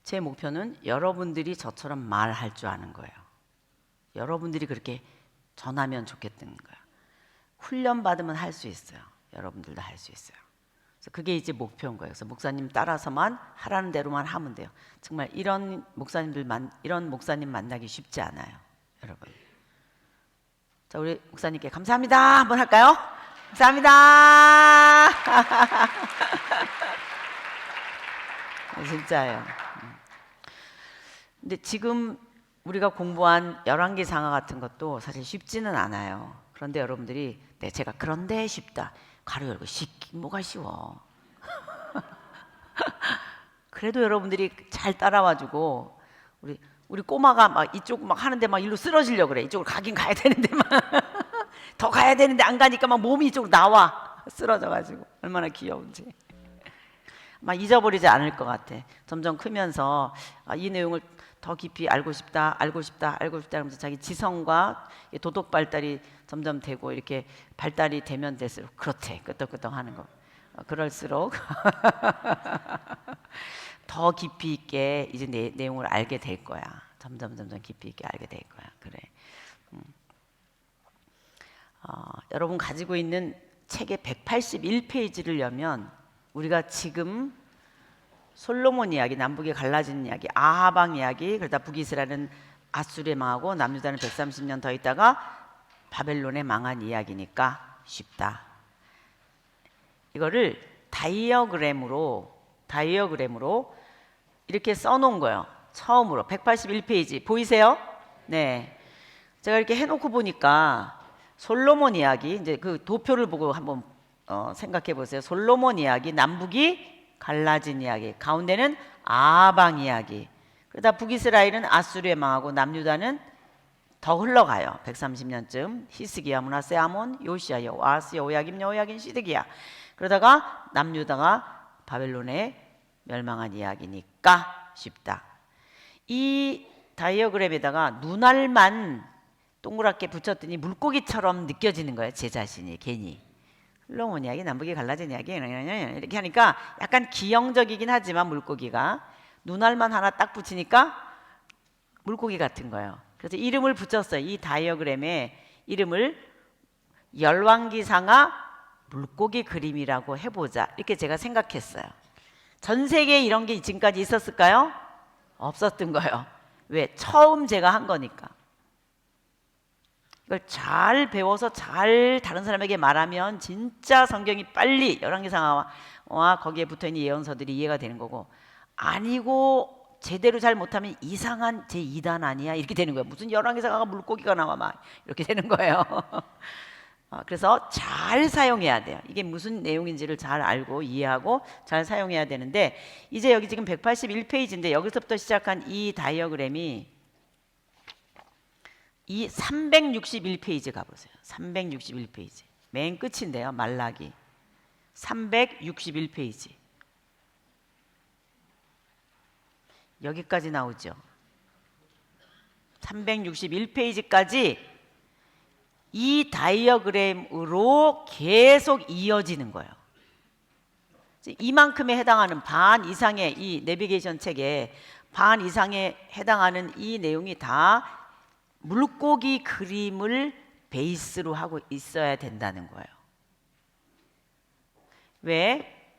제 목표는 여러분들이 저처럼 말할 줄 아는 거예요. 여러분들이 그렇게 전하면 좋겠다는 거예요. 훈련 받으면 할 수 있어요. 여러분들도 할 수 있어요. 그래서 그게 이제 목표인 거예요. 그래서 목사님 따라서만 하라는 대로만 하면 돼요. 정말 이런 목사님 만나기 쉽지 않아요, 여러분. 자, 우리 목사님께 감사합니다 한번 할까요? 감사합니다. 진짜예요. 근데 지금 우리가 공부한 열왕기상하 같은 것도 사실 쉽지는 않아요. 그런데 여러분들이 네, 제가 그런데 쉽다. 가로 열고 쉽긴 뭐가 쉬워. 그래도 여러분들이 잘 따라와주고 우리 꼬마가 막 이쪽 막 하는데 막 일로 쓰러지려고 그래. 이쪽으로 가긴 가야 되는데 막 더 가야 되는데 안 가니까 막 몸이 이쪽으로 나와. 쓰러져가지고 얼마나 귀여운지. 막 잊어버리지 않을 것 같아. 점점 크면서 이 내용을 더 깊이 알고 싶다 하면서 자기 지성과 도덕 발달이 점점 되고 이렇게 발달이 되면 될수록 그렇대 끄떡끄떡 하는 거. 그럴수록 더 깊이 있게 이제 내용을 알게 될 거야. 점점 깊이 있게 알게 될 거야. 그래. 여러분 가지고 있는 책의 181페이지를 열면 우리가 지금 솔로몬 이야기, 남북이 갈라진 이야기, 아하방 이야기, 그러다 북이스라엘은 아수르에 망하고 남유다는 130년 더 있다가 바벨론에 망한 이야기니까 쉽다. 이거를 다이어그램으로 이렇게 써놓은 거예요. 처음으로 181페이지 보이세요? 네. 제가 이렇게 해놓고 보니까 솔로몬 이야기, 이제 그 도표를 보고 한번 생각해 보세요. 솔로몬 이야기, 남북이 갈라진 이야기, 가운데는 아방 이야기. 그러다 북이스라엘은 아수르에 망하고 남유다는 더 흘러가요. 130년쯤 히스기야, 므낫세, 아몬, 요시야, 여호아스, 여호야김, 여호야긴, 시드기야. 그러다가 남유다가 바벨론에 멸망한 이야기니까 쉽다. 이 다이어그램에다가 눈알만 동그랗게 붙였더니 물고기처럼 느껴지는 거예요. 제 자신이 괜히. 솔로몬 이야기, 남북이 갈라진 이야기 이렇게 하니까 약간 기형적이긴 하지만 물고기가 눈알만 하나 딱 붙이니까 물고기 같은 거예요. 그래서 이름을 붙였어요. 이 다이어그램에 이름을 열왕기상하 물고기 그림이라고 해보자. 이렇게 제가 생각했어요. 전 세계에 이런 게 지금까지 있었을까요? 없었던 거예요. 왜? 처음 제가 한 거니까. 이걸 잘 배워서 잘 다른 사람에게 말하면 진짜 성경이 빨리 열왕기상하와 거기에 붙어있는 예언서들이 이해가 되는 거고, 아니고 제대로 잘 못하면 이상한 제2단 아니야? 이렇게 되는 거예요. 무슨 열왕기상하가 물고기가 나와 막 이렇게 되는 거예요. 그래서 잘 사용해야 돼요. 이게 무슨 내용인지를 잘 알고 이해하고 잘 사용해야 되는데, 이제 여기 지금 181페이지인데 여기서부터 시작한 이 다이어그램이 이 361페이지 가보세요. 361페이지 맨 끝인데요. 말라기 361페이지 여기까지 나오죠. 361페이지까지 이 다이어그램으로 계속 이어지는 거예요. 이만큼에 해당하는 반 이상의 이 내비게이션 책에 반 이상에 해당하는 이 내용이 다 물고기 그림을 베이스로 하고 있어야 된다는 거예요. 왜?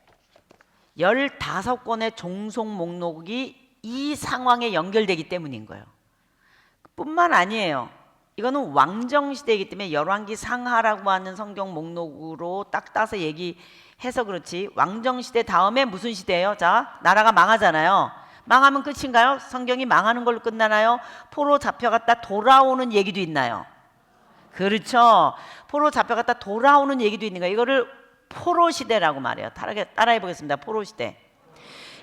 15권의 종속 목록이 이 상황에 연결되기 때문인 거예요. 뿐만 아니에요. 이거는 왕정시대이기 때문에 열왕기상하라고 하는 성경 목록으로 딱 따서 얘기해서 그렇지, 왕정시대 다음에 무슨 시대예요? 자, 나라가 망하잖아요. 망하면 끝인가요? 성경이 망하는 걸로 끝나나요? 포로 잡혀갔다 돌아오는 얘기도 있나요? 그렇죠. 포로 잡혀갔다 돌아오는 얘기도 있는 거예요. 이거를 포로시대라고 말해요. 따라해 보겠습니다. 포로시대.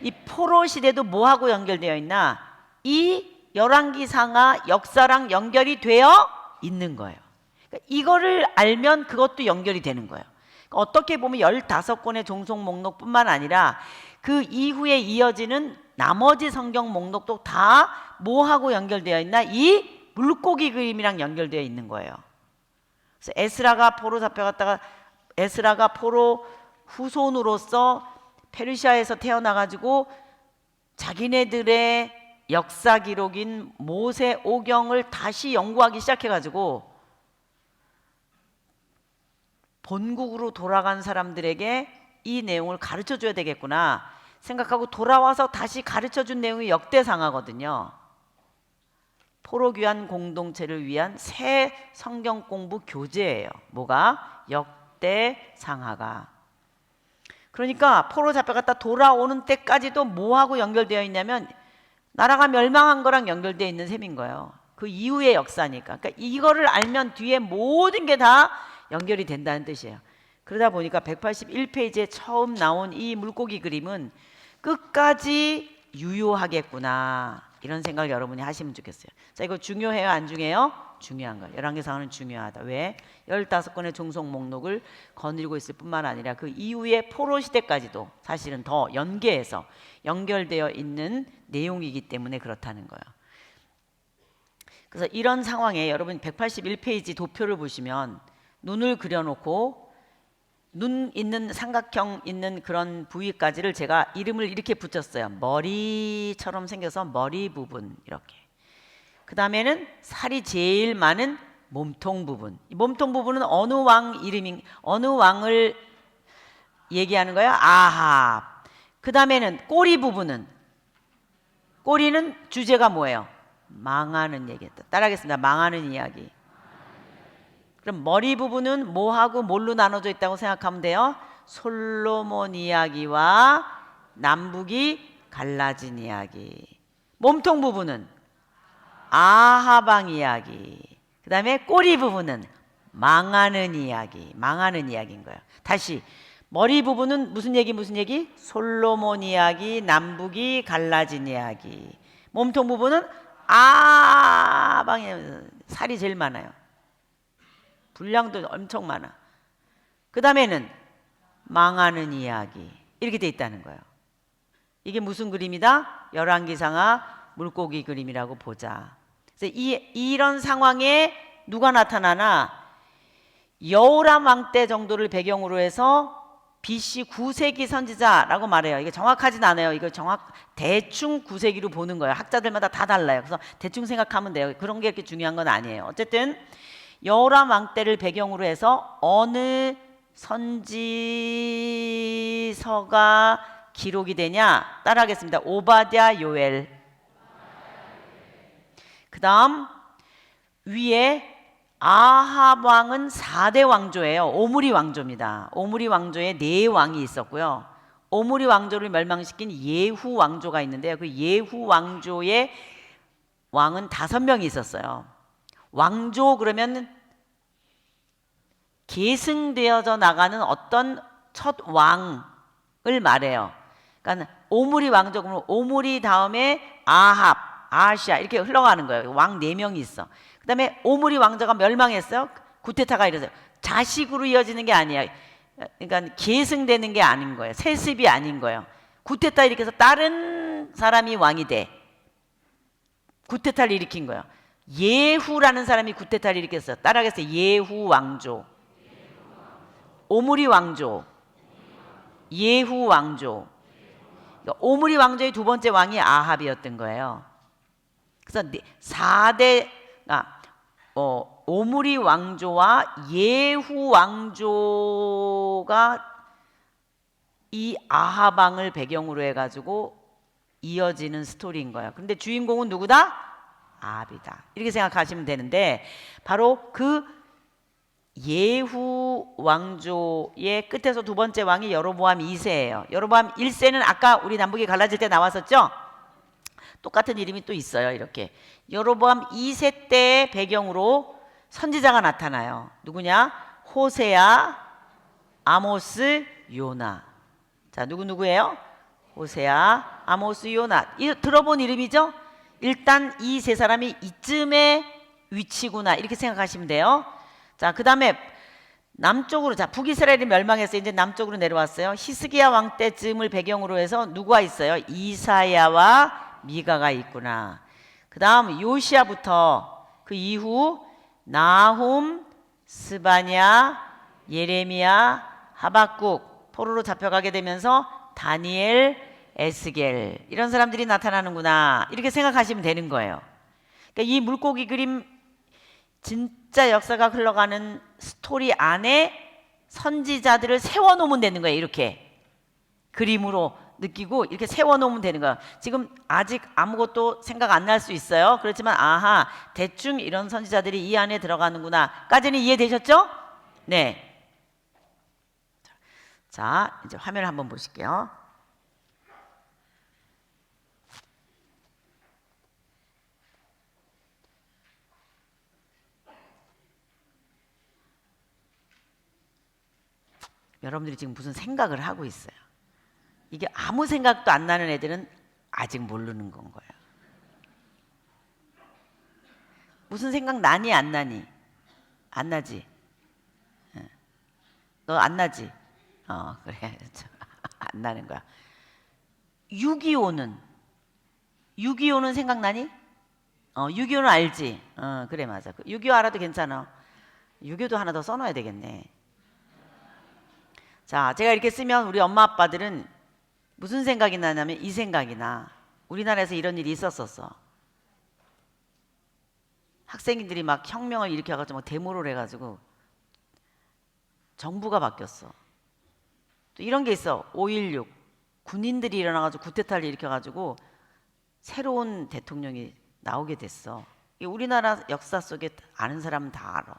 이 포로시대도 뭐하고 연결되어 있나? 이 열왕기상하 역사랑 연결이 되어 있는 거예요. 그러니까 이거를 알면 그것도 연결이 되는 거예요. 그러니까 어떻게 보면 15권의 종속 목록뿐만 아니라 그 이후에 이어지는 나머지 성경 목록도 다 뭐하고 연결되어 있나? 이 물고기 그림이랑 연결되어 있는 거예요. 그래서 에스라가 포로 잡혀갔다가 에스라가 포로 후손으로서 페르시아에서 태어나가지고 자기네들의 역사 기록인 모세오경을 다시 연구하기 시작해가지고 본국으로 돌아간 사람들에게 이 내용을 가르쳐 줘야 되겠구나 생각하고 돌아와서 다시 가르쳐 준 내용이 역대상하거든요. 포로귀환 공동체를 위한 새 성경 공부 교재예요. 뭐가? 역대상하가. 그러니까 포로 잡혀갔다 돌아오는 때까지도 뭐하고 연결되어 있냐면 나라가 멸망한 거랑 연결되어 있는 셈인 거예요. 그 이후의 역사니까. 그러니까 이거를 알면 뒤에 모든 게 다 연결이 된다는 뜻이에요. 그러다 보니까 181페이지에 처음 나온 이 물고기 그림은 끝까지 유효하겠구나 이런 생각을 여러분이 하시면 좋겠어요. 자, 이거 중요해요? 안 중요해요? 중요한 거예요. 열왕기상하는 중요하다. 왜? 15건의 종속 목록을 거느리고 있을 뿐만 아니라 그 이후의 포로 시대까지도 사실은 더 연계해서 연결되어 있는 내용이기 때문에 그렇다는 거예요. 그래서 이런 상황에 여러분 181페이지 도표를 보시면 눈을 그려놓고 눈 있는 삼각형 있는 그런 부위까지를 제가 이름을 이렇게 붙였어요. 머리처럼 생겨서 머리 부분 이렇게. 그 다음에는 살이 제일 많은 몸통 부분. 이 몸통 부분은 어느 왕 이름인 어느 왕을 얘기하는 거예요? 아합. 그 다음에는 꼬리 부분은 꼬리는 주제가 뭐예요? 망하는 얘기였다. 따라하겠습니다. 망하는 이야기. 그럼 머리 부분은 뭐하고 뭘로 나눠져 있다고 생각하면 돼요? 솔로몬 이야기와 남북이 갈라진 이야기. 몸통 부분은 아하방 이야기. 그 다음에 꼬리 부분은 망하는 이야기. 망하는 이야기인 거예요. 다시 머리 부분은 무슨 얘기 무슨 얘기? 솔로몬 이야기, 남북이 갈라진 이야기. 몸통 부분은 아방에 살이 제일 많아요. 분량도 엄청 많아. 그 다음에는 망하는 이야기 이렇게 돼 있다는 거예요. 이게 무슨 그림이다? 열왕기상하 물고기 그림이라고 보자. 그래서 이런 상황에 누가 나타나나 여호람 왕 때 정도를 배경으로 해서 BC 9세기 선지자라고 말해요. 이게 정확하진 않아요. 이거 대충 9세기로 보는 거예요. 학자들마다 다 달라요. 그래서 대충 생각하면 돼요. 그런 게 이렇게 중요한 건 아니에요. 어쨌든 여호람 왕 때를 배경으로 해서 어느 선지서가 기록이 되냐? 따라하겠습니다. 오바댜, 요엘. 그 다음 위에 아합 왕은 4대 왕조예요. 오므리 왕조입니다. 오므리 왕조에 4왕이 있었고요. 오므리 왕조를 멸망시킨 예후 왕조가 있는데요. 그 예후 왕조의 왕은 5명이 있었어요. 왕조 그러면 계승되어져 나가는 어떤 첫 왕을 말해요. 그러니까 오므리 왕조 그러면 오므리 다음에 아합, 아시아 이렇게 흘러가는 거예요. 왕 4명이 있어. 그 다음에 오므리 왕조가 멸망했어요. 구테타가 이래서요. 자식으로 이어지는 게 아니에요. 그러니까 계승되는 게 아닌 거예요. 세습이 아닌 거예요. 구테타 이렇게 해서 다른 사람이 왕이 돼. 구테타를 일으킨 거예요. 예후라는 사람이 구테타를 일으켰어요. 따라하겠어요. 예후 왕조. 오므리 왕조. 예후 왕조. 그러니까 오므리 왕조의 2번째 왕이 아합이었던 거예요. 그래서 4대 오므리 왕조와 예후 왕조가 이 아합 왕을 배경으로 해가지고 이어지는 스토리인 거예요. 그런데 주인공은 누구다? 아합이다. 이렇게 생각하시면 되는데 바로 그 예후 왕조의 끝에서 2번째 왕이 여로보암 2세예요. 여로보암 1세는 아까 우리 남북이 갈라질 때 나왔었죠? 똑같은 이름이 또 있어요. 이렇게 여로보암 2세 때의 배경으로 선지자가 나타나요. 누구냐? 호세아, 아모스, 요나. 자, 누구예요? 호세아, 아모스, 요나. 들어본 이름이죠? 일단 이 세 사람이 이쯤의 위치구나 이렇게 생각하시면 돼요. 자, 그 다음에 남쪽으로, 자, 북이스라엘이 멸망해서 이제 남쪽으로 내려왔어요. 히스기야 왕 때쯤을 배경으로 해서 누가 있어요? 이사야와 미가가 있구나. 그 다음 요시야부터 그 이후 나훔, 스바냐, 예레미야, 하박국 포로로 잡혀가게 되면서 다니엘, 에스겔 이런 사람들이 나타나는구나 이렇게 생각하시면 되는 거예요. 그러니까 이 물고기 그림 진짜 역사가 흘러가는 스토리 안에 선지자들을 세워놓으면 되는 거예요. 이렇게 그림으로 느끼고 이렇게 세워놓으면 되는 거예요. 지금 아직 아무것도 생각 안 날 수 있어요. 그렇지만 아하 대충 이런 선지자들이 이 안에 들어가는구나 까지는 이해되셨죠? 네. 자 이제 화면을 한번 보실게요. 여러분들이 지금 무슨 생각을 하고 있어요. 이게 아무 생각도 안 나는 애들은 아직 모르는 건 거예요. 무슨 생각 나니 안 나니? 안 나지? 너 안 나지? 그래. 안 나는 거야. 6.25는 생각나니? 6.25는 알지? 그래 맞아. 6.25 알아도 괜찮아. 6.25도 하나 더 써놔야 되겠네. 자, 제가 이렇게 쓰면 우리 엄마 아빠들은 무슨 생각이 나냐면 이 생각이 나. 우리나라에서 이런 일이 있었었어. 학생들이 막 혁명을 일으켜가지고 데모를 해가지고 정부가 바뀌었어. 또 이런 게 있어. 5.16 군인들이 일어나가지고 쿠데타를 일으켜가지고 새로운 대통령이 나오게 됐어. 이게 우리나라 역사 속에 아는 사람은 다 알아.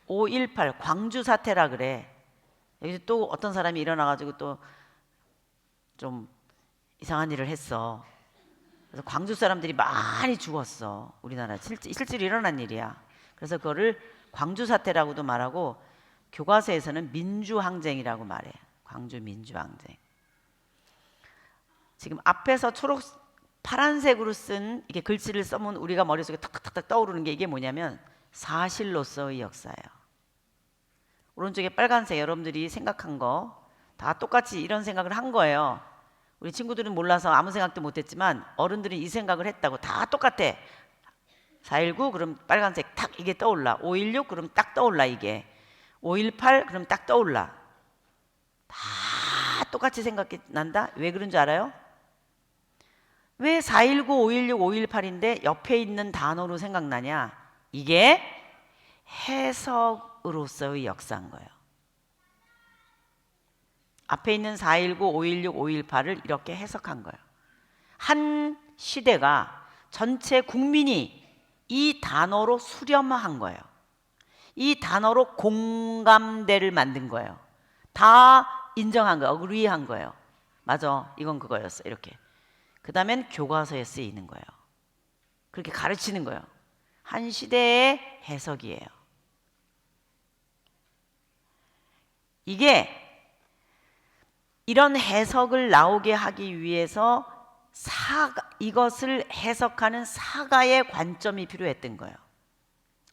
5.18 광주 사태라 그래. 여기서 또 어떤 사람이 일어나가지고 또 좀 이상한 일을 했어. 그래서 광주 사람들이 많이 죽었어. 우리나라 실제로 일어난 일이야. 그래서 그거를 광주 사태라고도 말하고 교과서에서는 민주항쟁이라고 말해. 광주 민주항쟁. 지금 앞에서 파란색으로 쓴 이게 글씨를 써면 우리가 머릿속에 탁탁탁 떠오르는 게 이게 뭐냐면 사실로서의 역사예요. 오른쪽에 빨간색 여러분들이 생각한 거 다 똑같이 이런 생각을 한 거예요. 우리 친구들은 몰라서 아무 생각도 못했지만 어른들은 이 생각을 했다고. 다 똑같아. 4.19 그럼 빨간색 탁 이게 떠올라. 5.16 그럼 딱 떠올라 이게. 5.18 그럼 딱 떠올라. 다 똑같이 생각이 난다. 왜 그런 줄 알아요? 왜 4.19, 5.16, 5.18인데 옆에 있는 단어로 생각나냐? 이게 해석으로서의 역사인 거예요. 앞에 있는 4.19, 5.16, 5.18을 이렇게 해석한 거예요. 한 시대가 전체 국민이 이 단어로 수렴한 거예요. 이 단어로 공감대를 만든 거예요. 다 인정한 거예요. 어그리한 거예요. 맞아, 이건 그거였어. 이렇게. 그 다음엔 교과서에 쓰이는 거예요. 그렇게 가르치는 거예요. 한 시대의 해석이에요. 이게 이런 해석을 나오게 하기 위해서 이것을 해석하는 사가의 관점이 필요했던 거예요.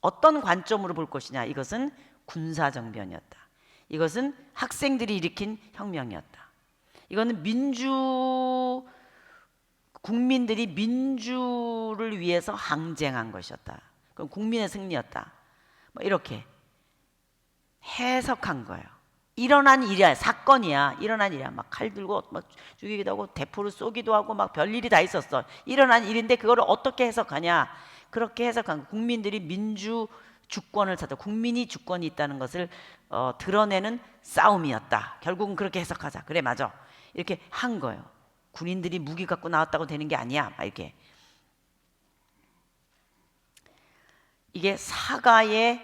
어떤 관점으로 볼 것이냐? 이것은 군사정변이었다. 이것은 학생들이 일으킨 혁명이었다. 이거는 국민들이 민주를 위해서 항쟁한 것이었다. 그럼 국민의 승리였다. 뭐 이렇게 해석한 거예요. 일어난 일이야. 사건이야. 일어난 일이야. 막 칼 들고 막 죽이기도 하고 대포를 쏘기도 하고 막 별일이 다 있었어. 일어난 일인데 그거를 어떻게 해석하냐? 그렇게 해석한 국민들이 민주 주권을 찾아 국민이 주권이 있다는 것을 드러내는 싸움이었다. 결국은 그렇게 해석하자. 그래 맞아. 이렇게 한 거예요. 군인들이 무기 갖고 나왔다고 되는 게 아니야. 막 이렇게. 이게 사가의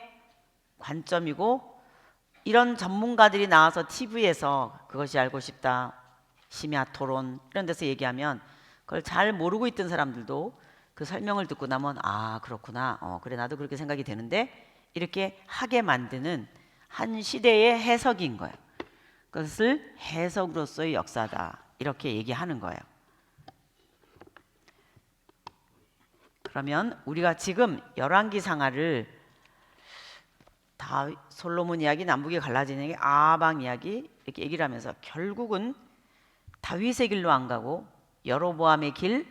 관점이고 이런 전문가들이 나와서 TV에서 그것이 알고 싶다, 심야 토론 이런 데서 얘기하면 그걸 잘 모르고 있던 사람들도 그 설명을 듣고 나면 아 그렇구나, 그래 나도 그렇게 생각이 되는데 이렇게 하게 만드는 한 시대의 해석인 거예요. 그것을 해석으로서의 역사다 이렇게 얘기하는 거예요. 그러면 우리가 지금 열왕기상하를 솔로몬 이야기, 남북이 갈라지는 게 아방 이야기 이렇게 얘기를 하면서 결국은 다윗의 길로 안 가고 여로보암의 길,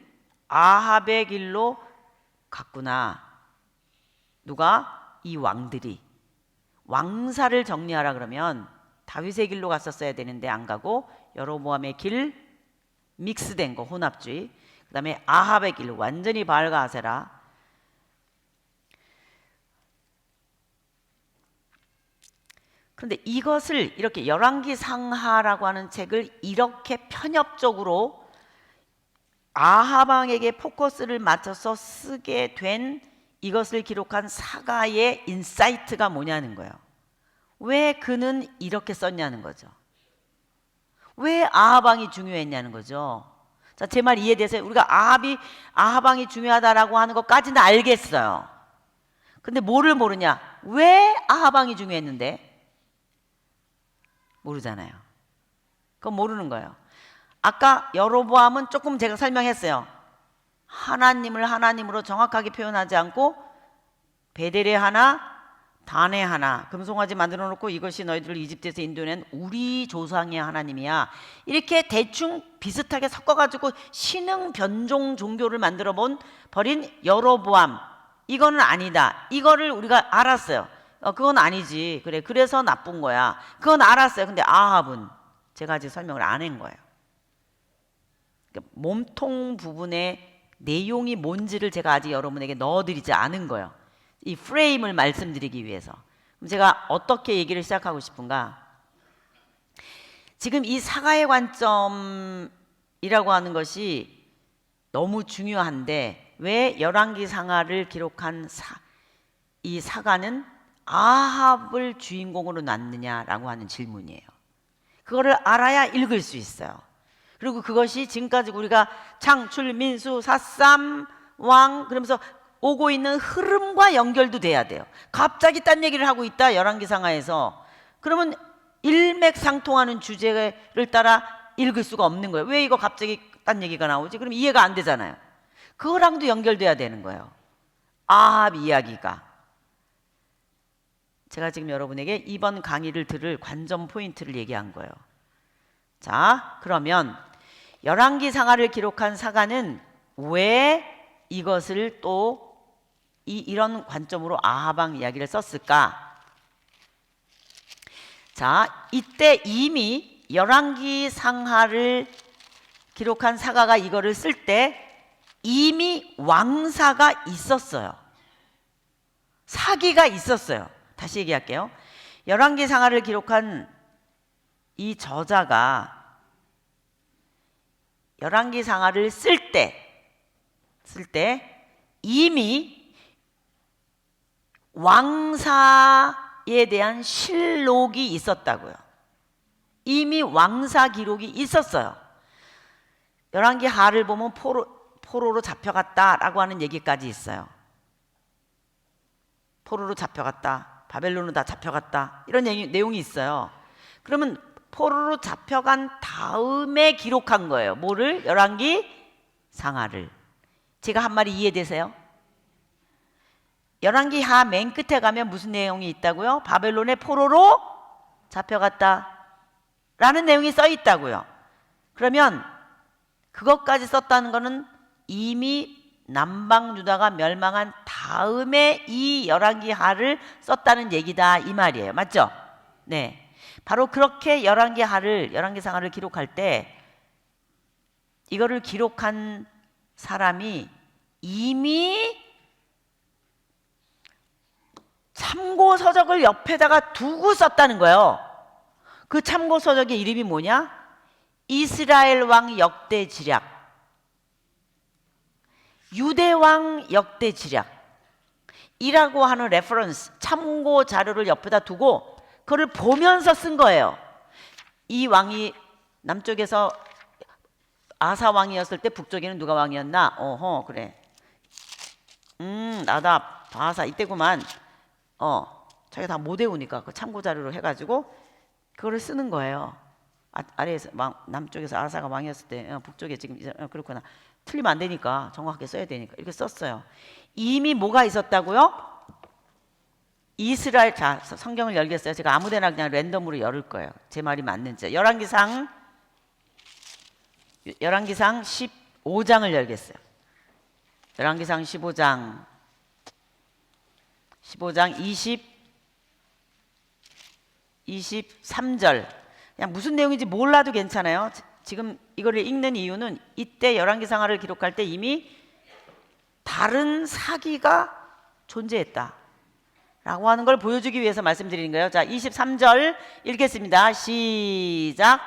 아합의 길로 갔구나. 누가? 이 왕들이. 왕사를 정리하라 그러면 다윗의 길로 갔었어야 되는데 안 가고 여로보암의 길, 믹스된 거, 혼합주의. 그 다음에 아합의 길, 완전히 바알과 아세라. 그런데 이것을 이렇게 열왕기 상하라고 하는 책을 이렇게 편협적으로 아합 왕에게 포커스를 맞춰서 쓰게 된 이것을 기록한 사가의 인사이트가 뭐냐는 거예요. 왜 그는 이렇게 썼냐는 거죠. 왜 아합 왕이 중요했냐는 거죠. 자, 제 말 이해되세요? 우리가 아합 왕이 중요하다라고 하는 것까지는 알겠어요. 근데 뭐를 모르냐? 왜 아합 왕이 중요했는데? 모르잖아요. 그건 모르는 거예요. 아까 여로보암은 조금 제가 설명했어요. 하나님을 하나님으로 정확하게 표현하지 않고 베델의 하나, 단의 하나, 금송아지 만들어 놓고 이것이 너희들을 이집트에서 인도낸 우리 조상의 하나님이야. 이렇게 대충 비슷하게 섞어가지고 신흥 변종 종교를 만들어 버린 여로보암, 이거는 아니다. 이거를 우리가 알았어요. 그건 아니지. 그래, 그래서 나쁜 거야. 그건 알았어요. 근데 아합은 제가 아직 설명을 안 한 거예요. 그러니까 몸통 부분의 내용이 뭔지를 제가 아직 여러분에게 넣어드리지 않은 거예요. 이 프레임을 말씀드리기 위해서. 그럼 제가 어떻게 얘기를 시작하고 싶은가? 지금 이 사가의 관점이라고 하는 것이 너무 중요한데 왜 열왕기 상하를 기록한 이 사가는 아합을 주인공으로 놨느냐라고 하는 질문이에요. 그거를 알아야 읽을 수 있어요. 그리고 그것이 지금까지 우리가 창출, 민수, 사삼, 왕 그러면서 오고 있는 흐름과 연결도 돼야 돼요. 갑자기 딴 얘기를 하고 있다 열왕기 상하에서. 그러면 일맥상통하는 주제를 따라 읽을 수가 없는 거예요. 왜 이거 갑자기 딴 얘기가 나오지? 그럼 이해가 안 되잖아요. 그거랑도 연결돼야 되는 거예요. 아합 이야기가. 제가 지금 여러분에게 이번 강의를 들을 관점 포인트를 얘기한 거예요. 자, 그러면 열왕기 상하를 기록한 사가는 왜 이것을 또 이런 관점으로 아합 왕 이야기를 썼을까? 자, 이때 이미 열왕기 상하를 기록한 사가가 이거를 쓸 때 이미 왕사가 있었어요. 사기가 있었어요. 다시 얘기할게요. 열왕기 상하를 기록한 이 저자가 열왕기 상하를 쓸 때 이미 왕사에 대한 실록이 있었다고요. 이미 왕사 기록이 있었어요. 열왕기 하를 보면 포로로 잡혀갔다라고 하는 얘기까지 있어요. 포로로 잡혀갔다. 바벨론으로 다 잡혀갔다. 이런 내용이 있어요. 그러면 포로로 잡혀간 다음에 기록한 거예요. 뭐를? 열왕기 상하를. 제가 한 말이 이해되세요? 열왕기 하 맨 끝에 가면 무슨 내용이 있다고요? 바벨론의 포로로 잡혀갔다 라는 내용이 써 있다고요. 그러면 그것까지 썼다는 거는 이미 남방 유다가 멸망한 다음에 이 열왕기 하를 썼다는 얘기다 이 말이에요. 맞죠? 네. 바로 그렇게 열왕기 상하를 기록할 때 이거를 기록한 사람이 이미 참고 서적을 옆에다가 두고 썼다는 거예요. 그 참고 서적의 이름이 뭐냐? 이스라엘 왕 역대 지략, 유대 왕 역대 지략 이라고 하는 레퍼런스, 참고 자료를 옆에다 두고 그걸 보면서 쓴 거예요. 이 왕이 남쪽에서 아사 왕이었을 때 북쪽에는 누가 왕이었나? 어허, 그래. 나답, 바사 이때구만. 자기가 다 못 외우니까 그 참고 자료로 해가지고 그거를 쓰는 거예요. 아래에서 남쪽에서 아사가 왕이었을 때 북쪽에 지금 그렇구나. 틀리면 안 되니까 정확하게 써야 되니까 이렇게 썼어요. 이미 뭐가 있었다고요? 이스라엘. 자, 성경을 열겠어요. 제가 아무데나 그냥 랜덤으로 열을 거예요. 제 말이 맞는지. 열왕기상 15장을 열겠어요. 열왕기상 15장 23절. 그냥 무슨 내용인지 몰라도 괜찮아요. 지금 이거를 읽는 이유는 이때 열왕기상하를 기록할 때 이미 다른 사기가 존재했다 라고 하는 걸 보여주기 위해서 말씀드리는 거예요. 자, 23절 읽겠습니다. 시작.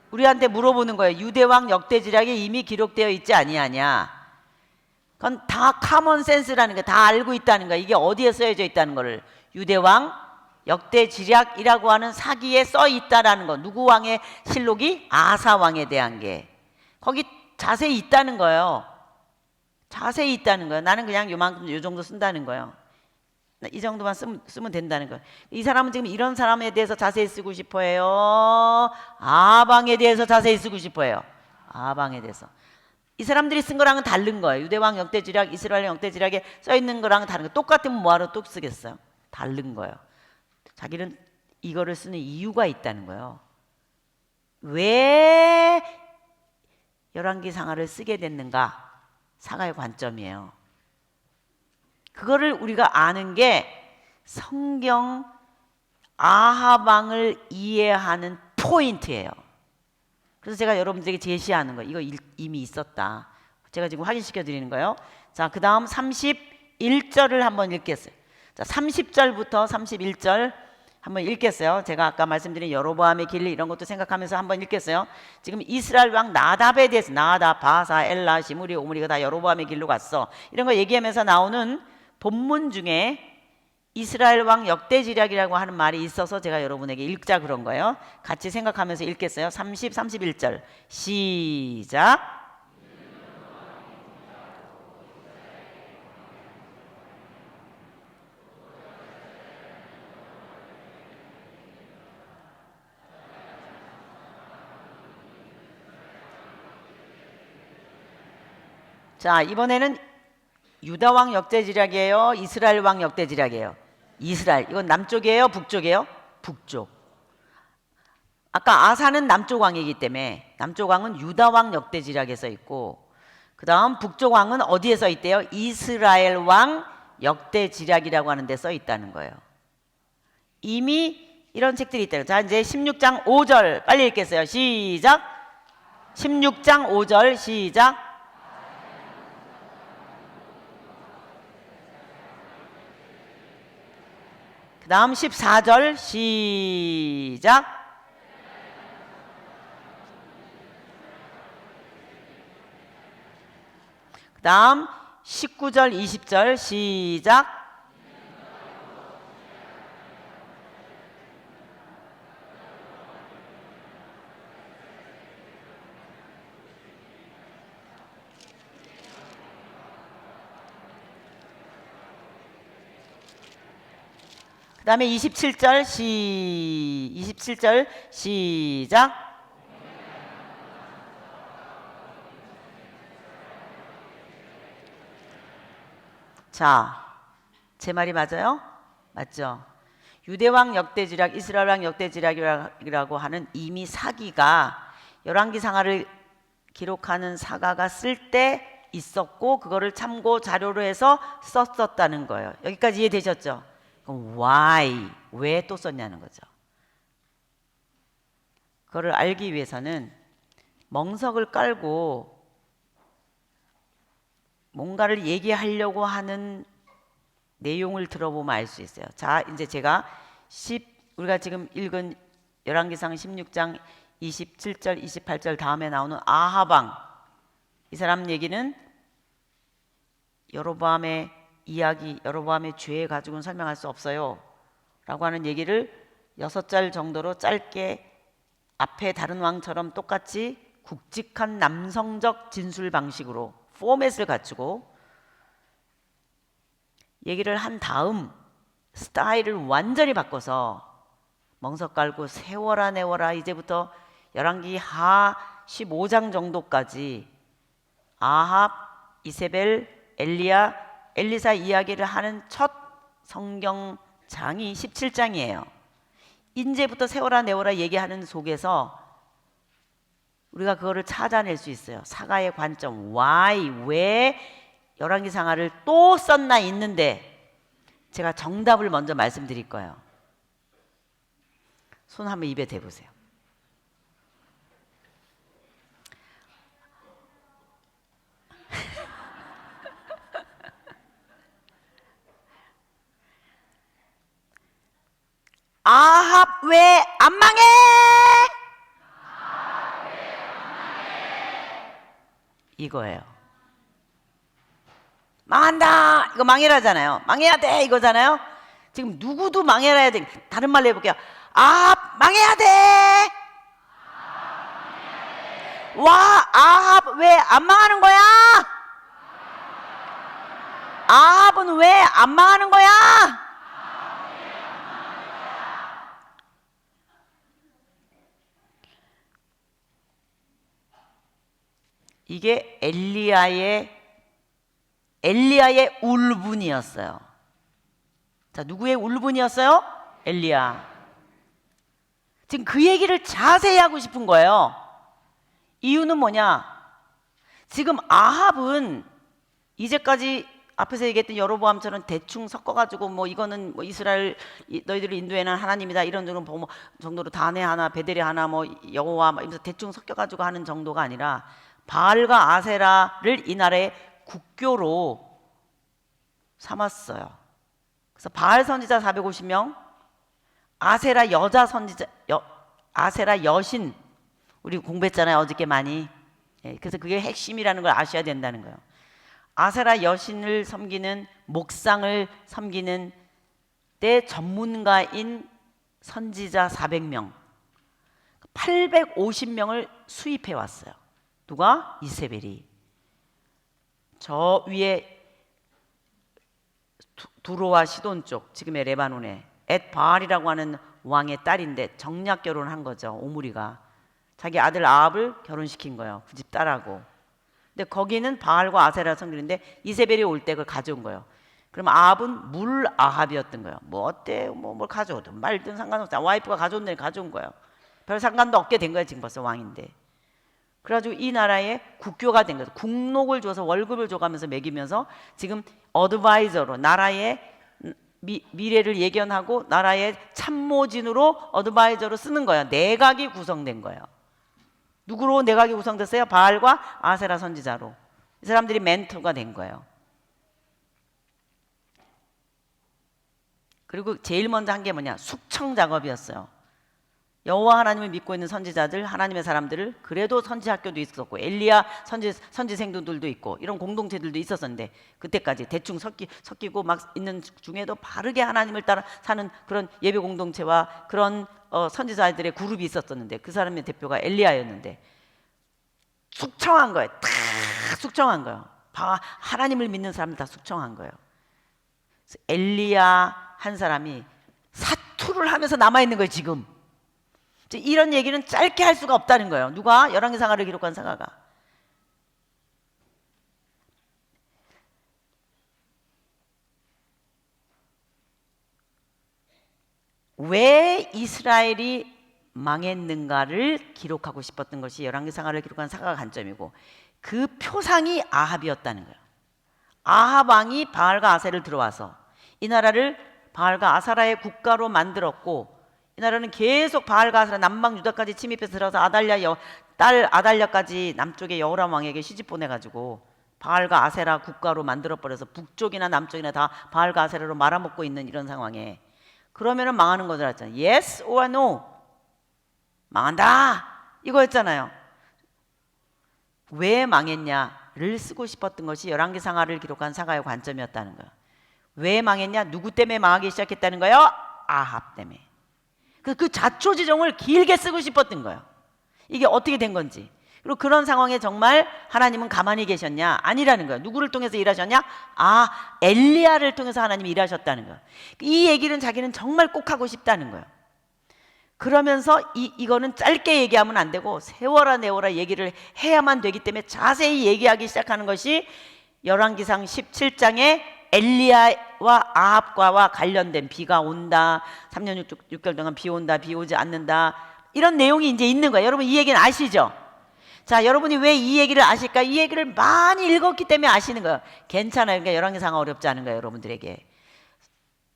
우리한테 물어보는 거예요. 유대왕 역대지략에 이미 기록되어 있지 아니하냐. 그건 다 카먼 센스라는 거, 다 알고 있다는 거. 이게 어디에 쓰여져 있다는 거를. 유대왕 역대지략이라고 하는 사기에 써 있다라는 거. 누구 왕의 실록이? 아사 왕에 대한 게 거기 자세히 있다는 거예요. 자세히 있다는 거예요. 나는 그냥 요만큼 요 정도 쓴다는 거예요. 이 정도만 쓰면 된다는 거예요. 이 사람은 지금 이런 사람에 대해서 자세히 쓰고 싶어 해요? 아방에 대해서 자세히 쓰고 싶어 해요? 아방에 대해서. 이 사람들이 쓴 거랑은 다른 거예요. 유대왕 역대지략, 이스라엘 역대지략에 써 있는 거랑은 다른 거예요. 똑같으면 뭐하러 또 쓰겠어요? 다른 거예요. 자기는 이거를 쓰는 이유가 있다는 거예요. 왜 열왕기상하를 쓰게 됐는가? 사가의 관점이에요. 그거를 우리가 아는 게 성경 아하방을 이해하는 포인트예요. 그래서 제가 여러분들에게 제시하는 거예요. 이거 이미 있었다. 제가 지금 확인시켜 드리는 거예요. 자, 그 다음 31절을 한번 읽겠어요. 자, 30절부터 31절 한번 읽겠어요. 제가 아까 말씀드린 여로보암의 길 이런 것도 생각하면서 한번 읽겠어요. 지금 이스라엘 왕 나답에 대해서 나답, 바사, 엘라, 시므리, 오므리가 다 여로보암의 길로 갔어. 이런 거 얘기하면서 나오는 본문 중에 이스라엘 왕 역대지략이라고 하는 말이 있어서 제가 여러분에게 읽자 그런 거예요. 같이 생각하면서 읽겠어요. 30, 31절 시작. 자, 이번에는 유다왕 역대지략이에요? 이스라엘 왕 역대지략이에요? 이스라엘. 이건 남쪽이에요? 북쪽이에요? 북쪽. 아까 아사는 남쪽 왕이기 때문에 남쪽 왕은 유다왕 역대지략에 써 있고, 그 다음 북쪽 왕은 어디에 써 있대요? 이스라엘 왕 역대지략이라고 하는 데 써 있다는 거예요. 이미 이런 책들이 있대요. 자, 이제 16장 5절 빨리 읽겠어요. 시작. 16장 5절 시작. 그 다음 14절 시작. 그 다음 19절 20절 시작. 그 다음에 27절 시작. 자, 제 말이 맞아요? 맞죠? 유대왕 역대지략, 이스라엘 왕 역대지략이라고 하는 이미 사기가 열왕기상하를 기록하는 사가가 쓸 때 있었고 그거를 참고 자료로 해서 썼었다는 거예요. 여기까지 이해되셨죠? 그럼 why? 왜 또 썼냐는 거죠. 그거를 알기 위해서는 멍석을 깔고 뭔가를 얘기하려고 하는 내용을 들어보면 알 수 있어요. 자, 이제 제가 우리가 지금 읽은 열왕기상 16장 27절, 28절 다음에 나오는 아하방, 이 사람 얘기는 여로보암의 이야기, 여로보암의 죄 가지고는 설명할 수 없어요 라고 하는 얘기를 6절 정도로 짧게 앞에 다른 왕처럼 똑같이 굵직한 남성적 진술 방식으로 포맷을 갖추고 얘기를 한 다음 스타일을 완전히 바꿔서 멍석 깔고 세워라 내워라 이제부터 열왕기 하 15장 정도까지 아합, 이세벨, 엘리야, 엘리사 이야기를 하는 첫 성경장이 17장이에요. 이제부터 세워라 내워라 얘기하는 속에서 우리가 그거를 찾아낼 수 있어요. 사가의 관점, why, 왜 열왕기 상하를 또 썼나 있는데 제가 정답을 먼저 말씀드릴 거예요. 손 한번 입에 대보세요. 아합 왜 안 망해? 이거예요. 망한다. 이거 망해라잖아요. 망해야 돼 이거잖아요. 지금 누구도 망해라 해야 돼. 다른 말로 해볼게요. 아합 망해야 돼. 와, 아합 왜 안 망하는 거야? 아합은 왜 안 망하는 거야? 이게 엘리야의 울분이었어요. 자, 누구의 울분이었어요? 엘리야. 지금 그 얘기를 자세히 하고 싶은 거예요. 이유는 뭐냐? 지금 아합은 이제까지 앞에서 얘기했던 여로보암처럼 대충 섞어가지고 뭐 이거는 뭐 이스라엘 너희들을 인도해낸 하나님이다 이런 정도로 다네 하나 베델이 하나 뭐 여호와 이러면서 대충 섞여가지고 하는 정도가 아니라 바알과 아세라를 이 나라의 국교로 삼았어요. 그래서 바알 선지자 450명, 아세라 여자 선지자, 아세라 여신 우리 공부했잖아요 어저께 많이. 그래서 그게 핵심이라는 걸 아셔야 된다는 거예요. 아세라 여신을 섬기는 목상을 섬기는 때 전문가인 선지자 400명, 850명을 수입해 왔어요. 누가? 이세벨이. 저 위에 두로와 시돈 쪽 지금의 레바논에 앳바알이라고 하는 왕의 딸인데 정략 결혼한 거죠. 오므리가 자기 아들 아합을 결혼시킨 거예요. 그 집 딸하고. 근데 거기는 바알과 아세라 성길인데 이세벨이 올 때 그걸 가져온 거예요. 그럼 아합은 물 아합이었던 거예요. 뭐 어때? 뭘 가져오든 말든 상관없어. 와이프가 가져온 데는 가져온 거예요. 별 상관도 없게 된 거예요. 지금 벌써 왕인데. 그래가지고 이 나라의 국교가 된 거예요. 국록을 줘서 월급을 줘가면서 먹이면서 지금 어드바이저로 나라의 미래를 예견하고 나라의 참모진으로 어드바이저로 쓰는 거예요. 내각이 구성된 거예요. 누구로 내각이 구성됐어요? 바알과 아세라 선지자로. 이 사람들이 멘토가 된 거예요. 그리고 제일 먼저 한 게 뭐냐? 숙청 작업이었어요. 여호와 하나님을 믿고 있는 선지자들, 하나님의 사람들을 그래도 선지학교도 있었고 엘리야 선지생들도 있고 이런 공동체들도 있었었는데 그때까지 대충 섞이고 막 있는 중에도 바르게 하나님을 따라 사는 그런 예배 공동체와 그런 선지자들의 그룹이 있었었는데 그 사람의 대표가 엘리야였는데 숙청한 거예요. 다 숙청한 거예요. 하나님을 믿는 사람들 다 숙청한 거예요. 그래서 엘리야 한 사람이 사투를 하면서 남아있는 거예요. 지금 이런 얘기는 짧게 할 수가 없다는 거예요. 누가? 열왕기 상하를 기록한 사가가. 왜 이스라엘이 망했는가를 기록하고 싶었던 것이 열왕기 상하를 기록한 사가가 관점이고 그 표상이 아합이었다는 거예요. 아합 왕이 바알과 아세를 들어와서 이 나라를 바알과 아사라의 국가로 만들었고 이 나라는 계속 바알과 아세라 남방 유다까지 침입해서 들어서 딸 아달랴까지 남쪽의 여호람 왕에게 시집 보내가지고 바알과 아세라 국가로 만들어버려서 북쪽이나 남쪽이나 다 바알과 아세라로 말아먹고 있는 이런 상황에 그러면은 망하는 거줄 알았잖아요. Yes or no? 망한다 이거였잖아요. 왜 망했냐를 쓰고 싶었던 것이 열왕기 상하를 기록한 사가의 관점이었다는 거예요. 왜 망했냐? 누구 때문에 망하기 시작했다는 거예요? 아합 때문에. 그 자초지종을 길게 쓰고 싶었던 거예요. 이게 어떻게 된 건지. 그리고 그런 상황에 정말 하나님은 가만히 계셨냐? 아니라는 거예요. 누구를 통해서 일하셨냐? 엘리야를 통해서 하나님이 일하셨다는 거예요. 이 얘기는 자기는 정말 꼭 하고 싶다는 거예요. 그러면서 이거는 짧게 얘기하면 안 되고 세워라 내워라 얘기를 해야만 되기 때문에 자세히 얘기하기 시작하는 것이 열왕기상 17장에 엘리야와 아합과와 관련된 비가 온다 3년 6개월 동안 비 온다 비 오지 않는다 이런 내용이 이제 있는 거예요. 여러분 이 얘기는 아시죠? 자, 여러분이 왜 이 얘기를 아실까? 이 얘기를 많이 읽었기 때문에 아시는 거예요. 괜찮아요. 그러니까 열왕기상 어렵지 않은 거예요, 여러분들에게.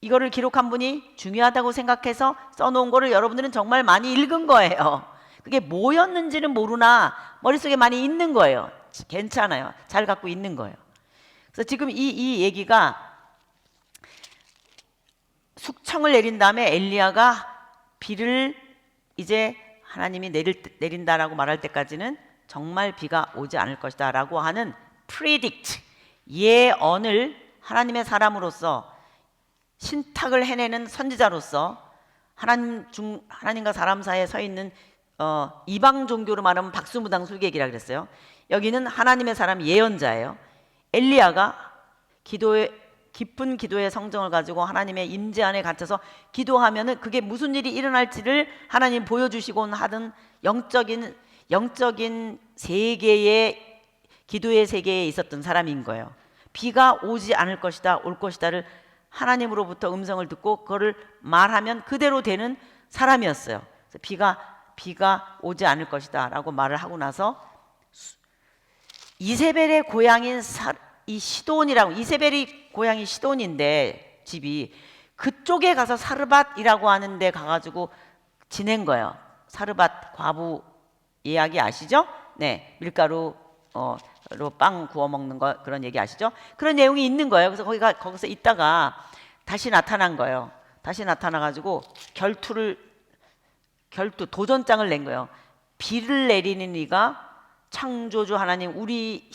이거를 기록한 분이 중요하다고 생각해서 써놓은 거를 여러분들은 정말 많이 읽은 거예요. 그게 뭐였는지는 모르나 머릿속에 많이 있는 거예요. 괜찮아요. 잘 갖고 있는 거예요. 그래서 지금 이 얘기가 숙청을 내린 다음에 엘리야가 비를 이제 하나님이 내린다라고 말할 때까지는 정말 비가 오지 않을 것이다 라고 하는 predict, 예언을 하나님의 사람으로서 신탁을 해내는 선지자로서 하나님과 사람 사이에 서 있는 이방 종교로 말하면 박수무당 술객이라 그랬어요. 여기는 하나님의 사람 예언자예요. 엘리야가 깊은 기도의 성정을 가지고 하나님의 임재 안에 갇혀서 기도하면은 그게 무슨 일이 일어날지를 하나님 보여주시곤 하던 영적인 세계의 기도의 세계에 있었던 사람인 거예요. 비가 오지 않을 것이다, 올 것이다를 하나님으로부터 음성을 듣고 그거를 말하면 그대로 되는 사람이었어요. 그래서 비가 오지 않을 것이다 라고 말을 하고 나서 이세벨의 고향인 이 시돈이라고, 이세벨이 고향이 시돈인데 집이 그쪽에 가서 사르밧이라고 하는 데 가가지고 지낸 거예요. 사르밧 과부 이야기 아시죠? 네, 밀가루 로 빵 구워 먹는 거, 그런 얘기 아시죠? 그런 내용이 있는 거예요. 그래서 거기서 있다가 다시 나타난 거예요. 다시 나타나가지고 도전장을 낸 거예요. 비를 내리는 이가 창조주 하나님, 우리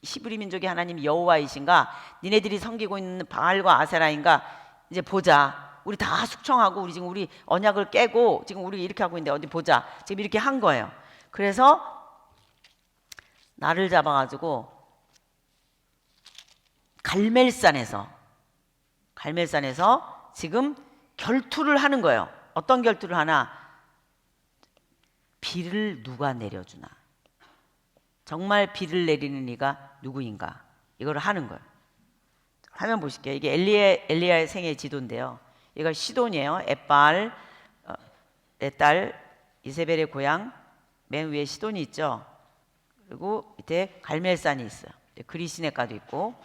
히브리 민족의 하나님 여호와이신가? 니네들이 섬기고 있는 바알과 아세라인가? 이제 보자. 우리 다 숙청하고 우리 언약을 깨고 지금 우리 이렇게 하고 있는데 어디 보자. 지금 이렇게 한 거예요. 그래서 나를 잡아가지고 갈멜산에서 지금 결투를 하는 거예요. 어떤 결투를 하나? 비를 누가 내려주나? 정말 비를 내리는 이가 누구인가? 이걸 하는 거예요. 화면 보실게요. 이게 엘리야의 생애 지도인데요. 이거 시돈이에요. 엣발, 내 딸 이세벨의 고향 맨 위에 시돈이 있죠. 그리고 밑에 갈멜산이 있어요. 그리시네가도 있고.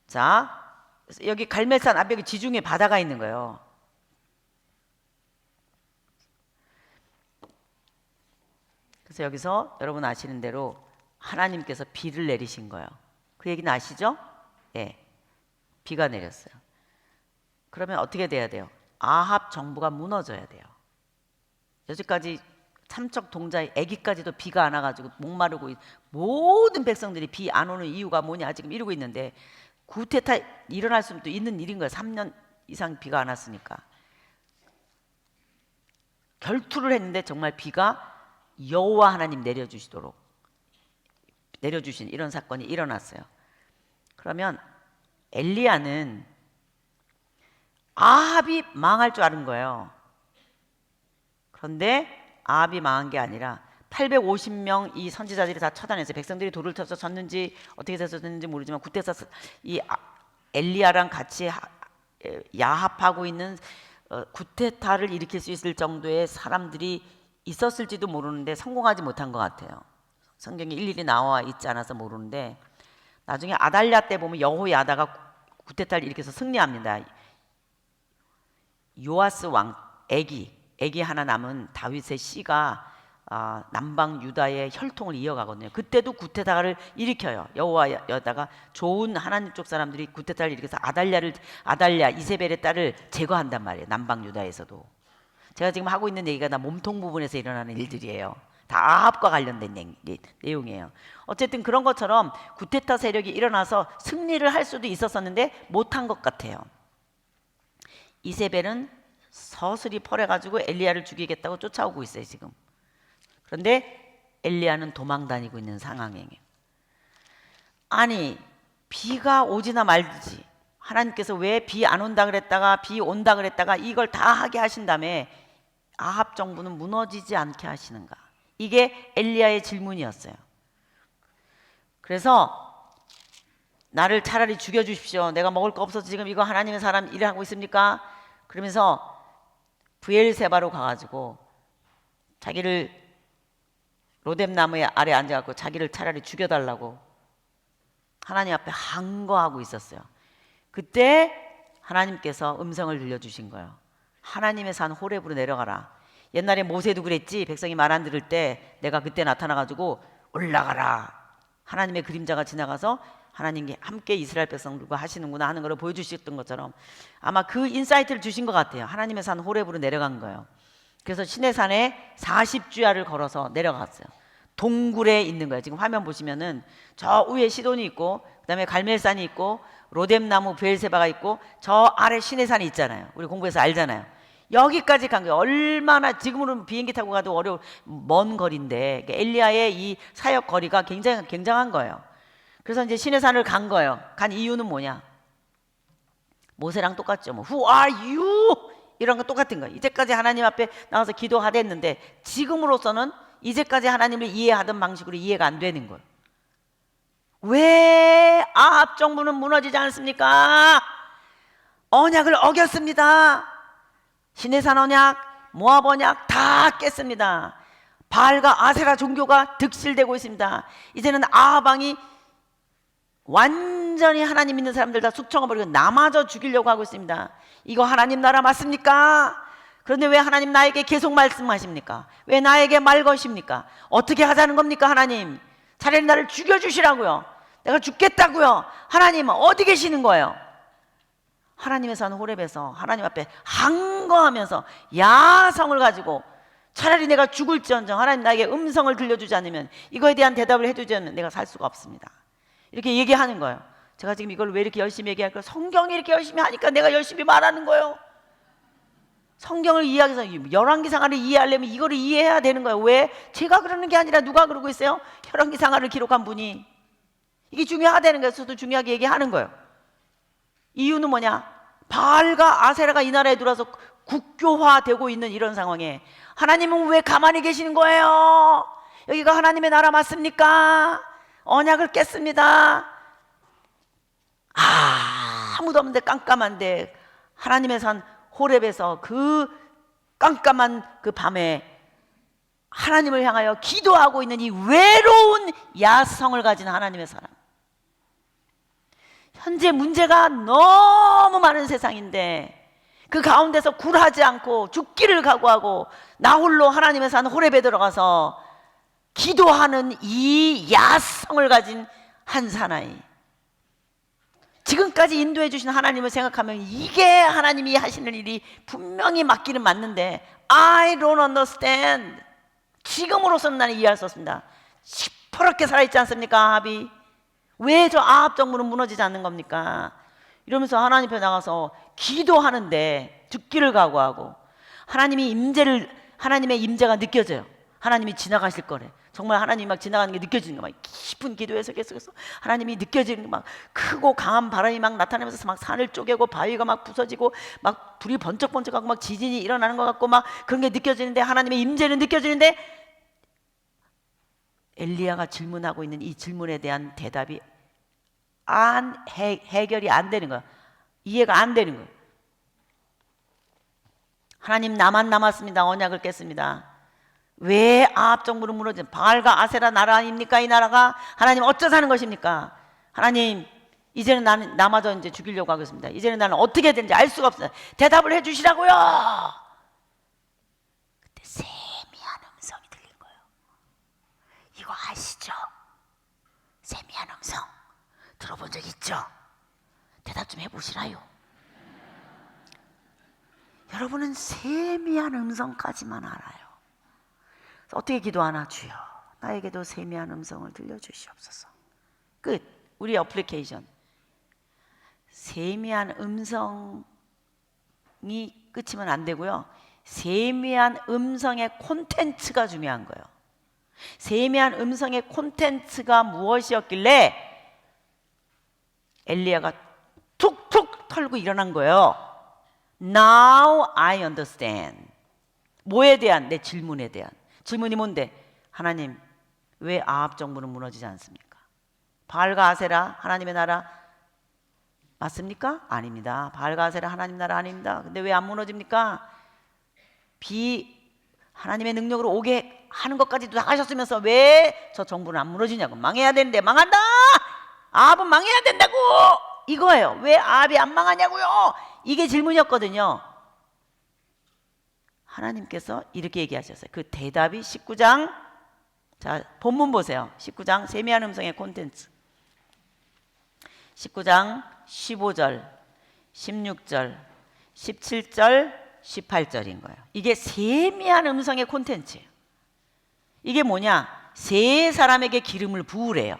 자, 여기 갈멜산 앞에 여기 지중해 바다가 있는 거예요. 그래서 여기서 여러분 아시는 대로 하나님께서 비를 내리신 거예요. 그 얘기는 아시죠? 예, 비가 내렸어요. 그러면 어떻게 돼야 돼요? 아합 정부가 무너져야 돼요. 여기까지 참척 동자의 아기까지도 비가 안 와가지고 목마르고 모든 백성들이 비 안 오는 이유가 뭐냐 지금 이러고 있는데 구테타 일어날 수도 있는 일인 거예요. 3년 이상 비가 안 왔으니까. 결투를 했는데 정말 비가 여호와 하나님 내려주신 이런 사건이 일어났어요. 그러면 엘리야는 아합이 망할 줄 아는 거예요. 그런데 아합이 망한 게 아니라 850명 이 선지자들이 다 처단해서 백성들이 돌을 쳐서 졌는지 어떻게 해서 졌는지 모르지만 구테사 이 엘리야랑 같이 야합하고 있는 구테타를 일으킬 수 있을 정도의 사람들이 있었을지도 모르는데 성공하지 못한 것 같아요. 성경에 일일이 나와 있지 않아서 모르는데 나중에 아달랴 때 보면 여호야다가 구테타를 일으켜서 승리합니다. 요아스 왕 애기 하나 남은 다윗의 씨가 남방 유다의 혈통을 이어가거든요. 그때도 구테타를 일으켜요. 여호와여다가 좋은 하나님 쪽 사람들이 구테타를 일으켜서 아달랴 이세벨의 딸을 제거한단 말이에요. 남방 유다에서도. 제가 지금 하고 있는 얘기가 다 몸통 부분에서 일어나는 일들이에요. 다 아합과 관련된 내용이에요. 어쨌든 그런 것처럼 구테타 세력이 일어나서 승리를 할 수도 있었었는데 못한 것 같아요. 이세벨은 서슬이 펄해가지고 엘리야를 죽이겠다고 쫓아오고 있어요 지금. 그런데 엘리야는 도망 다니고 있는 상황이에요. 아니 비가 오지나 말지 하나님께서 왜 비 안 온다 그랬다가 비 온다 그랬다가 이걸 다 하게 하신 다음에 아합 정부는 무너지지 않게 하시는가? 이게 엘리야의 질문이었어요. 그래서 나를 차라리 죽여주십시오. 내가 먹을 거 없어서 지금 이거 하나님의 사람 일을 하고 있습니까? 그러면서 브엘세바로 가가지고 자기를 로뎀나무 아래 앉아갖고 자기를 차라리 죽여달라고 하나님 앞에 항거하고 있었어요. 그때 하나님께서 음성을 들려주신 거예요. 하나님의 산 호렙으로 내려가라. 옛날에 모세도 그랬지. 백성이 말 안 들을 때 내가 그때 나타나가지고 올라가라. 하나님의 그림자가 지나가서 하나님께 함께 이스라엘 백성들과 하시는구나 하는 걸 보여주셨던 것처럼 아마 그 인사이트를 주신 것 같아요. 하나님의 산 호렙으로 내려간 거예요. 그래서 시내산에 40주야를 걸어서 내려갔어요. 동굴에 있는 거예요. 지금 화면 보시면은 저 위에 시돈이 있고 그다음에 갈멜산이 있고 로뎀나무 브엘세바가 있고 저 아래 시내산이 있잖아요. 우리 공부해서 알잖아요. 여기까지 간 거예요. 얼마나 지금으로는 비행기 타고 가도 어려운 먼 거리인데 엘리야의 이 사역 거리가 굉장한 거예요. 그래서 이제 시내산을 간 거예요. 간 이유는 뭐냐? 모세랑 똑같죠. 뭐 Who are you? 이런 거 똑같은 거예요. 이제까지 하나님 앞에 나와서 기도하댔는데 지금으로서는 이제까지 하나님을 이해하던 방식으로 이해가 안 되는 거예요. 왜 아합 정부는 무너지지 않습니까? 언약을 어겼습니다. 시내산 언약, 모압 언약 다 깼습니다. 바알과 아세라 종교가 득실되고 있습니다. 이제는 아합 왕이 완전히 하나님 믿는 사람들 다 숙청해버리고 남아져 죽이려고 하고 있습니다. 이거 하나님 나라 맞습니까? 그런데 왜 하나님 나에게 계속 말씀하십니까? 왜 나에게 말 거십니까? 어떻게 하자는 겁니까 하나님? 차라리 나를 죽여주시라고요. 내가 죽겠다고요. 하나님 어디 계시는 거예요? 하나님의 산 호렙에서 하나님 앞에 항거하면서 야성을 가지고 차라리 내가 죽을지언정 하나님 나에게 음성을 들려주지 않으면 이거에 대한 대답을 해주지 않으면 내가 살 수가 없습니다. 이렇게 얘기하는 거예요. 제가 지금 이걸 왜 이렇게 열심히 얘기할까요? 성경이 이렇게 열심히 하니까 내가 열심히 말하는 거예요. 성경을 이해하기 위해서 열왕기상하를 이해하려면 이거를 이해해야 되는 거예요. 왜? 제가 그러는 게 아니라 누가 그러고 있어요? 열왕기상하를 기록한 분이. 이게 중요하다는 거예요. 저도 중요하게 얘기하는 거예요. 이유는 뭐냐? 바알과 아세라가 이 나라에 들어와서 국교화되고 있는 이런 상황에 하나님은 왜 가만히 계시는 거예요? 여기가 하나님의 나라 맞습니까? 언약을 깼습니다. 아무도 없는데 깜깜한데 하나님의 산 호렙에서 그 깜깜한 그 밤에 하나님을 향하여 기도하고 있는 이 외로운 야성을 가진 하나님의 사람. 현재 문제가 너무 많은 세상인데 그 가운데서 굴하지 않고 죽기를 각오하고 나 홀로 하나님의 산 호렙에 들어가서 기도하는 이 야성을 가진 한 사나이. 지금까지 인도해 주신 하나님을 생각하면 이게 하나님이 하시는 일이 분명히 맞기는 맞는데 I don't understand. 지금으로서는 나는 이해할 수 없습니다. 시퍼렇게 살아있지 않습니까? 아합이 왜 저 아합 정부는 무너지지 않는 겁니까? 이러면서 하나님 앞에 나가서 기도하는데 죽기를 각오하고 하나님의 임재가 느껴져요. 하나님이 지나가실 거래. 정말 하나님이 막 지나가는 게 느껴지는 거야. 막 깊은 기도에서 계속해서 하나님이 느껴지는 게 막 크고 강한 바람이 막 나타나면서 막 산을 쪼개고 바위가 막 부서지고 막 불이 번쩍번쩍하고 막 지진이 일어나는 것 같고 막 그런 게 느껴지는데 하나님의 임재는 느껴지는데 엘리야가 질문하고 있는 이 질문에 대한 대답이 해결이 안 되는 거야. 이해가 안 되는 거야. 하나님 나만 남았습니다. 언약을 깼습니다. 왜 아합 정부는 무너진 바알과 아세라 나라 아닙니까? 이 나라가 하나님 어쩌자는 하는 것입니까? 하나님 이제는 나는 나마저 이제 죽이려고 하겠습니다. 이제는 나는 어떻게 되는지 알 수가 없어요. 대답을 해주시라고요. 그때 세미한 음성이 들린 거예요. 이거 아시죠? 세미한 음성 들어본 적 있죠? 대답 좀 해보시라요. 여러분은 세미한 음성까지만 알아요. 어떻게 기도하나? 주여 나에게도 세미한 음성을 들려주시옵소서. 끝. 우리 어플리케이션 세미한 음성이 끝이면 안 되고요. 세미한 음성의 콘텐츠가 중요한 거예요. 세미한 음성의 콘텐츠가 무엇이었길래 엘리야가 툭툭 털고 일어난 거예요. Now I understand. 뭐에 대한? 내 질문에 대한. 질문이 뭔데? 하나님 왜 아합 정부는 무너지지 않습니까? 바알과 아세라 하나님의 나라 맞습니까? 아닙니다. 바알과 아세라 하나님 나라 아닙니다. 근데 왜 안 무너집니까? 하나님의 능력으로 오게 하는 것까지도 다 하셨으면서 왜 저 정부는 안 무너지냐고. 망해야 되는데 망한다. 아합은 망해야 된다고. 이거예요. 왜 아합이 안 망하냐고요. 이게 질문이었거든요. 하나님께서 이렇게 얘기하셨어요. 그 대답이 19장, 자 본문 보세요. 19장 세미한 음성의 콘텐츠 19장 15절 16절 17절 18절인 거예요. 이게 세미한 음성의 콘텐츠예요. 이게 뭐냐? 세 사람에게 기름을 부으래요.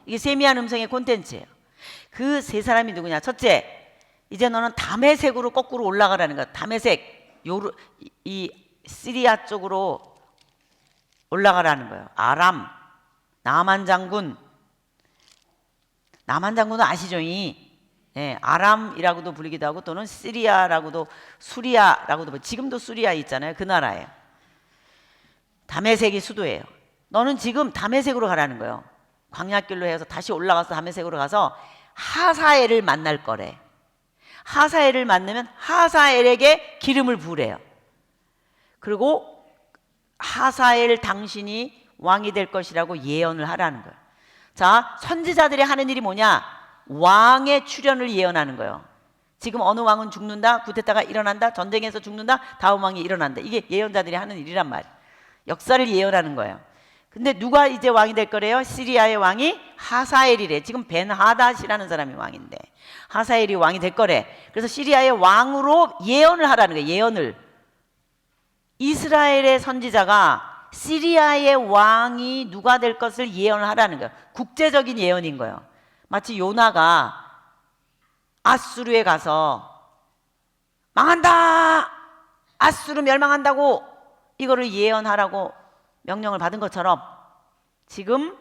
이게 세미한 음성의 콘텐츠예요. 그 세 사람이 누구냐? 첫째, 이제 너는 다메섹으로 거꾸로 올라가라는 거야. 다메섹, 이 시리아 쪽으로 올라가라는 거예요. 아람, 나만 장군은 아시죠? 아람이라고도 부르기도 하고 또는 시리아라고도, 수리아라고도, 지금도 수리아 있잖아요. 그 나라예요. 다메섹이 수도예요. 너는 지금 다메섹으로 가라는 거예요. 광야길로 해서 다시 올라가서 다메섹으로 가서 하사엘을 만날 거래. 하사엘을 만나면 하사엘에게 기름을 부으래요. 그리고 하사엘 당신이 왕이 될 것이라고 예언을 하라는 거예요. 자, 선지자들이 하는 일이 뭐냐? 왕의 출현을 예언하는 거예요. 지금 어느 왕은 죽는다, 구테타가 일어난다, 전쟁에서 죽는다, 다음 왕이 일어난다. 이게 예언자들이 하는 일이란 말이에요. 역사를 예언하는 거예요. 근데 누가 이제 왕이 될 거래요? 시리아의 왕이 하사엘이래. 지금 벤하닷이라는 사람이 왕인데 하사엘이 왕이 될 거래. 그래서 시리아의 왕으로 예언을 하라는 거예요. 예언을. 이스라엘의 선지자가 시리아의 왕이 누가 될 것을 예언을 하라는 거예요. 국제적인 예언인 거예요. 마치 요나가 아수르에 가서 망한다! 아수르 멸망한다고 이거를 예언하라고 명령을 받은 것처럼 지금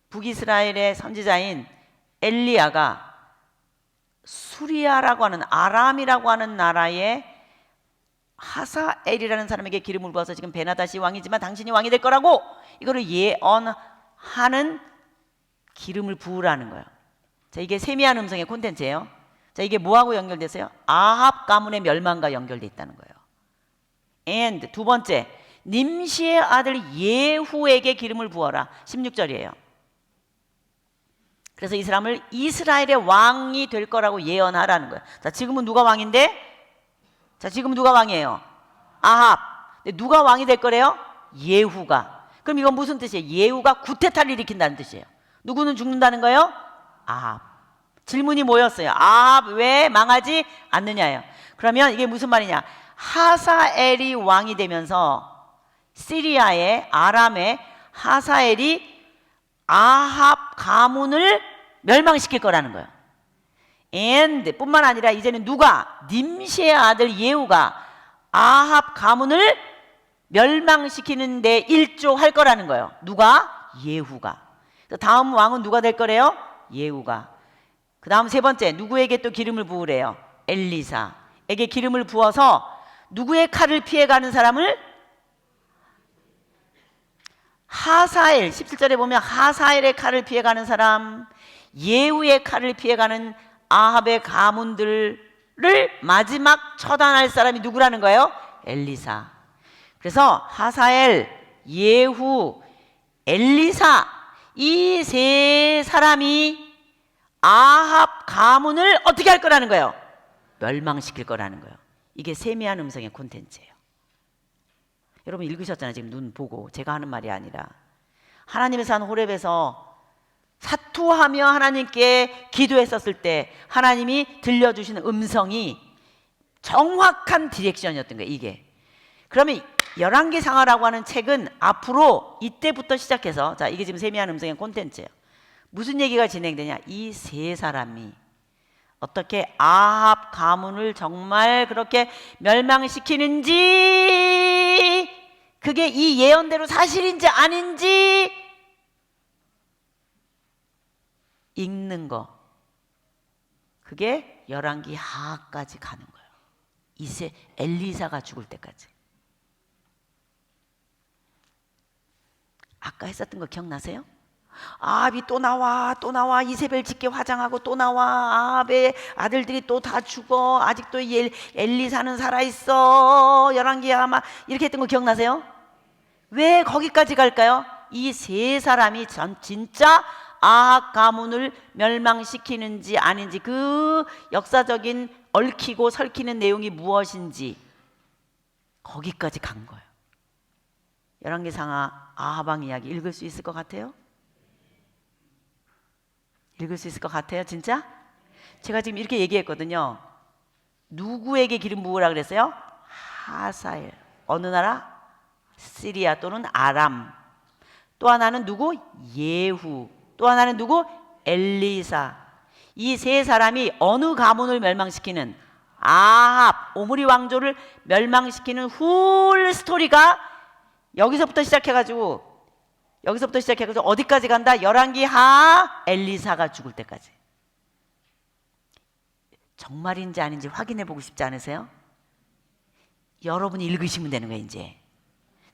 북이스라엘의 선지자인 엘리야가 수리아라고 하는, 아람이라고 하는 나라의 하사엘이라는 사람에게 기름을 부어서 지금 베나다시 왕이지만 당신이 왕이 될 거라고 이거를 예언하는 기름을 부으라는 거예요. 자, 이게 세미한 음성의 콘텐츠예요. 자, 이게 뭐하고 연결됐어요? 아합 가문의 멸망과 연결돼 있다는 거예요. and 두 번째, 님시의 아들 예후에게 기름을 부어라. 16절이에요. 그래서 이 사람을 이스라엘의 왕이 될 거라고 예언하라는 거예요. 자, 지금은 누가 왕인데? 자, 지금 누가 왕이에요? 아합. 근데 누가 왕이 될 거래요? 예후가. 그럼 이건 무슨 뜻이에요? 예후가 구테타를 일으킨다는 뜻이에요. 누구는 죽는다는 거예요? 아합. 질문이 뭐였어요? 아합 왜 망하지 않느냐예요. 그러면 이게 무슨 말이냐? 하사엘이 왕이 되면서 시리아의, 아람의 하사엘이 아합 가문을 멸망시킬 거라는 거예요. and 뿐만 아니라 이제는 누가? 님시의 아들 예후가 아합 가문을 멸망시키는 데 일조할 거라는 거예요. 누가? 예후가. 다음 왕은 누가 될 거래요? 예후가. 그 다음 세 번째, 누구에게 또 기름을 부으래요? 엘리사에게 기름을 부어서 누구의 칼을 피해가는 사람을? 하사엘, 17절에 보면 하사엘의 칼을 피해가는 사람, 예후의 칼을 피해가는 아합의 가문들을 마지막 처단할 사람이 누구라는 거예요? 엘리사. 그래서 하사엘, 예후, 엘리사 이 세 사람이 아합 가문을 어떻게 할 거라는 거예요? 멸망시킬 거라는 거예요. 이게 세미한 음성의 콘텐츠예요. 여러분 읽으셨잖아요. 지금 눈 보고. 제가 하는 말이 아니라 하나님의 산 호렙에서 사투하며 하나님께 기도했었을 때 하나님이 들려주시는 음성이 정확한 디렉션이었던 거예요. 이게. 그러면 열왕기상하라고 하는 책은 앞으로 이때부터 시작해서, 자, 이게 지금 세미한 음성의 콘텐츠예요. 무슨 얘기가 진행되냐? 이 세 사람이 어떻게 아합 가문을 정말 그렇게 멸망시키는지, 그게 이 예언대로 사실인지 아닌지 읽는 거, 그게 열왕기 하까지 가는 거예요. 이세 엘리사가 죽을 때까지. 아까 했었던 거 기억나세요? 아합이 또 나와 또 나와, 이세벨 짙게 화장하고 또 나와, 아합의 아들들이 또 다 죽어, 아직도 엘리사는 살아있어, 열왕기야 막 이렇게 했던 거 기억나세요? 왜 거기까지 갈까요? 이 세 사람이 진짜 아합 가문을 멸망시키는지 아닌지, 그 역사적인 얽히고 설키는 내용이 무엇인지 거기까지 간 거예요. 열왕기상하 아합왕 이야기 읽을 수 있을 것 같아요? 읽을 수 있을 것 같아요, 진짜? 제가 지금 이렇게 얘기했거든요. 누구에게 기름 부으라 그랬어요? 하사엘. 어느 나라? 시리아 또는 아람. 또 하나는 누구? 예후. 또 하나는 누구? 엘리사. 이 세 사람이 어느 가문을 멸망시키는, 아합, 오므리 왕조를 멸망시키는 훌 스토리가 여기서부터 시작해가지고 어디까지 간다? 열왕기하 엘리사가 죽을 때까지. 정말인지 아닌지 확인해 보고 싶지 않으세요? 여러분이 읽으시면 되는 거예요. 이제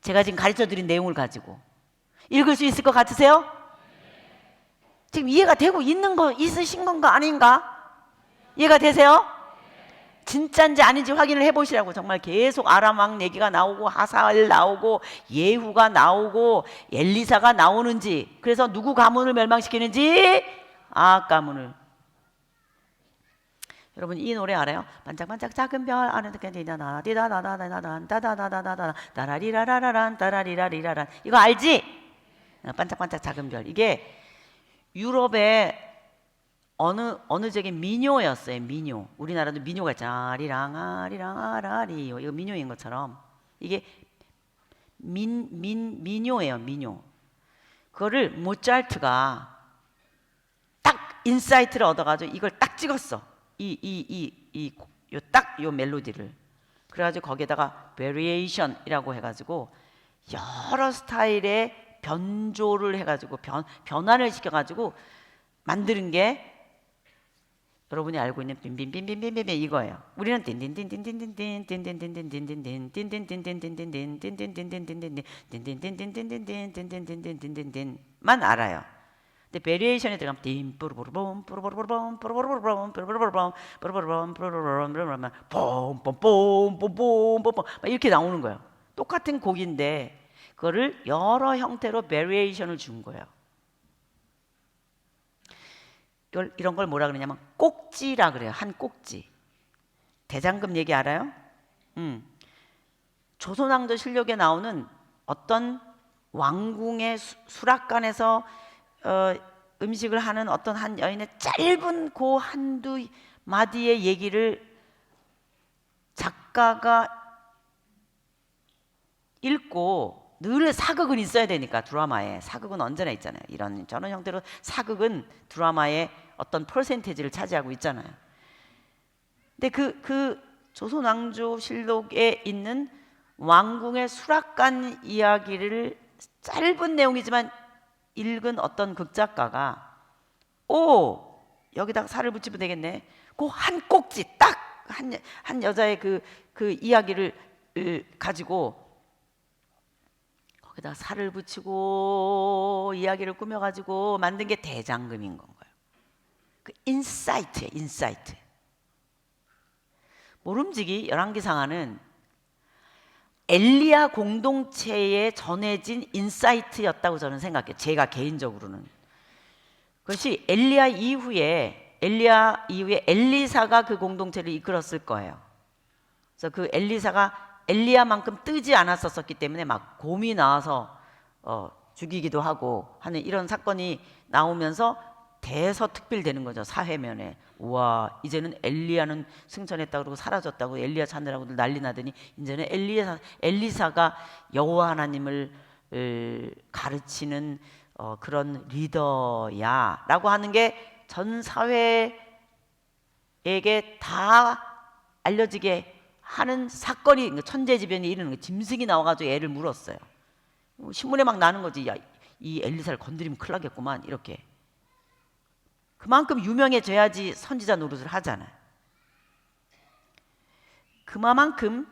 제가 지금 가르쳐 드린 내용을 가지고 읽을 수 있을 것 같으세요? 지금 이해가 되고 있으신 건가 아닌가? 이해가 되세요? 진짜인지 아닌지 확인을 해보시라고. 정말 계속 아람 왕 얘기가 나오고 하사엘 나오고 예후가 나오고 엘리사가 나오는지, 그래서 누구 가문을 멸망시키는지 아합 가문을. 여러분 이 노래 알아요? 반짝반짝 작은 별 안에 디다나 디다다다다다단 다다다다다다 다라리라라란 다라리라리라란. 이거 알지? 반짝반짝 작은 별. 이게 유럽의 어느 지역의 민요였어요. 민요. 우리나라도 민요가 있잖아. 아리랑 아리랑 아라리요. 이거 민요인 것처럼 이게 민요예요. 민요. 그거를 모차르트가 딱 인사이트를 얻어가지고 이걸 딱 찍었어. 요 멜로디를. 그래가지고 거기에다가 베리에이션이라고 해가지고 여러 스타일의 변조를 해가지고 변환을 시켜가지고 만드는 게 여러분이 알고 있는 빈빈빈빈빈빈 이거예요. 우리는 만 알아요. 근데 베리에이션에 들어가면 딘뿌르르봄 뿌르르르봄 뿌르르르봄 뿌르르르봄 뿌르르르봄 뿌르르르봄 봄봄봄봄봄봄봄 이렇게 나오는 거예요. 똑같은 곡인데 그거를 여러 형태로 베리에이션을 준 거예요. 이런 걸 뭐라 그러냐면 꼭지라 그래요. 한 꼭지. 대장금 얘기 알아요? 조선왕조실록에 나오는 어떤 왕궁의 수락관에서 음식을 하는 어떤 한 여인의 짧은 그 한두 마디의 얘기를 작가가 읽고, 늘 사극은 있어야 되니까 드라마에 사극은 언제나 있잖아요. 이런 저런 형태로 사극은 드라마의 어떤 퍼센테이지를 차지하고 있잖아요. 근데 그 조선왕조실록에 있는 왕궁의 수락관 이야기를 짧은 내용이지만 읽은 어떤 극작가가 여기다가 살을 붙이면 되겠네. 그 한 꼭지 딱 한 여자의 그 이야기를 가지고 거기다 살을 붙이고 이야기를 꾸며가지고 만든 게 대장금인 건 거예요. 그 인사이트예요. 인사이트. 모름지기 열왕기상하는 엘리야 공동체에 전해진 인사이트였다고 저는 생각해요. 제가 개인적으로는. 그것이 엘리야 이후에 엘리사가 그 공동체를 이끌었을 거예요. 그래서 그 엘리사가 엘리야만큼 뜨지 않았었기 때문에 막 곰이 나와서 죽이기도 하고 하는 이런 사건이 나오면서 대서특필되는 거죠. 사회면에. 우와, 이제는 엘리야는 승천했다고 그러고 사라졌다고 엘리야 찾느라고들 난리 나더니 이제는 엘리사가 여호와 하나님을 가르치는 그런 리더야 라고 하는 게 전 사회에게 다 알려지게 하는 사건이, 천재지변이 이르는 거예요. 짐승이 나와가지고 애를 물었어요. 신문에 막 나는 거지. 야, 이 엘리사를 건드리면 큰일 나겠구만. 이렇게. 그만큼 유명해져야지 선지자 노릇을 하잖아요. 그만큼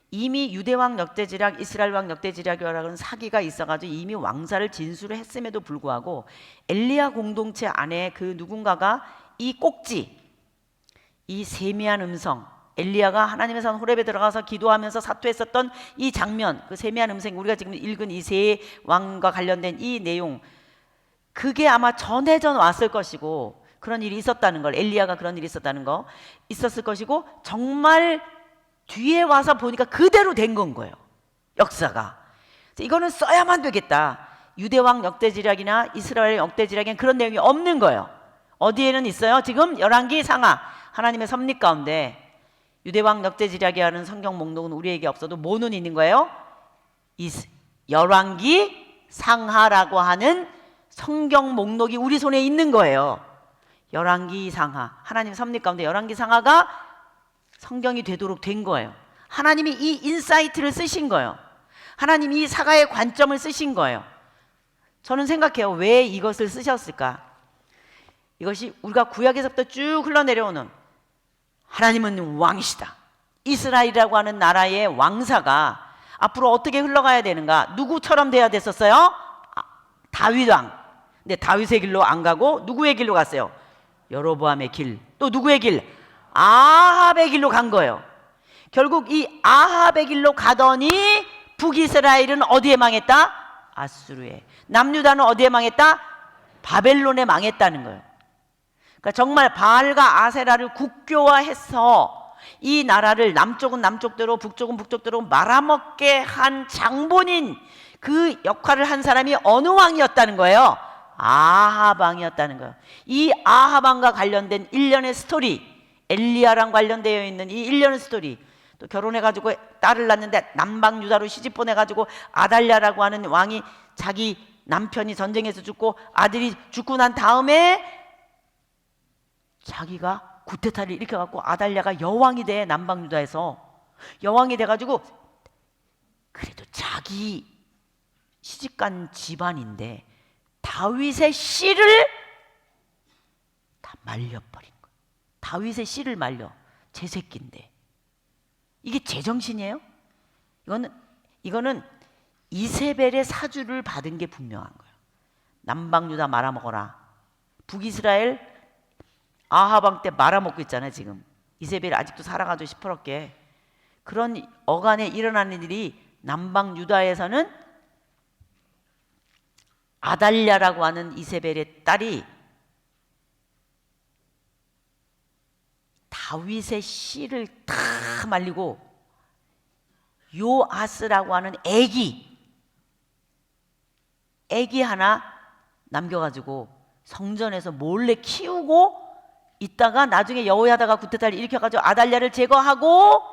이미 유대왕 역대지략, 이스라엘 왕 역대지략이라는 사기가 있어가지고 이미 왕사를 진술을 했음에도 불구하고 엘리야 공동체 안에 그 누군가가 이 꼭지, 이 세미한 음성, 엘리야가 하나님의 산 호렙에 들어가서 기도하면서 사투했었던 이 장면, 그 세미한 음성, 우리가 지금 읽은 이 세 왕과 관련된 이 내용, 그게 아마 전해전 왔을 것이고, 그런 일이 있었다는 걸, 엘리야가 그런 일이 있었다는 거 있었을 것이고, 정말 뒤에 와서 보니까 그대로 된 건 거예요, 역사가. 이거는 써야만 되겠다. 유대왕 역대지략이나 이스라엘 역대지략에는 그런 내용이 없는 거예요. 어디에는 있어요? 지금 열왕기 상하, 하나님의 섭리 가운데 유대왕 역대지략이라는 성경 목록은 우리에게 없어도 뭐는 있는 거예요? 열왕기 상하라고 하는 성경 목록이 우리 손에 있는 거예요. 열왕기 상하, 하나님의 섭리 가운데 열왕기 상하가 성경이 되도록 된 거예요. 하나님이 이 인사이트를 쓰신 거예요. 하나님이 이 사가의 관점을 쓰신 거예요. 저는 생각해요. 왜 이것을 쓰셨을까? 이것이 우리가 구약에서부터 쭉 흘러내려오는, 하나님은 왕이시다, 이스라엘이라고 하는 나라의 왕사가 앞으로 어떻게 흘러가야 되는가, 누구처럼 돼야 됐었어요? 다윗 왕. 근데 다윗의 길로 안 가고 누구의 길로 갔어요? 여로보암의 길. 또 누구의 길? 아합의 길로 간 거예요. 결국 이 아합의 길로 가더니 북이스라엘은 어디에 망했다? 아수르에. 남유다는 어디에 망했다? 바벨론에 망했다는 거예요. 그러니까 정말 바알과 아세라를 국교화해서 이 나라를 남쪽은 남쪽대로 북쪽은 북쪽대로 말아먹게 한 장본인, 그 역할을 한 사람이 어느 왕이었다는 거예요? 아합 왕이었다는 거예요. 이 아합 왕과 관련된 일련의 스토리, 엘리야랑 관련되어 있는 이 일련의 스토리, 또 결혼해가지고 딸을 낳는데 남방 유다로 시집 보내가지고 아달랴라고 하는 왕이 자기 남편이 전쟁에서 죽고 아들이 죽고 난 다음에 자기가 구테타를 일으켜갖고 아달랴가 여왕이 돼. 남방 유다에서 여왕이 돼가지고, 그래도 자기 시집간 집안인데 다윗의 씨를 다 말려버린 거예요. 다윗의 씨를 말려. 제 새끼인데. 이게 제정신이에요? 이거는 이세벨의 사주를 받은 게 분명한 거예요. 남방 유다 말아먹어라. 북이스라엘 아하방 때 말아먹고 있잖아요. 지금 이세벨이 아직도 살아가지고 시퍼렇게. 그런 어간에 일어나는 일이 남방 유다에서는 아달랴라고 하는 이세벨의 딸이 다윗의 씨를 다 말리고 요아스라고 하는 애기 하나 남겨가지고 성전에서 몰래 키우고 있다가 나중에 여호야다가 구테타를 일으켜가지고 아달랴를 제거하고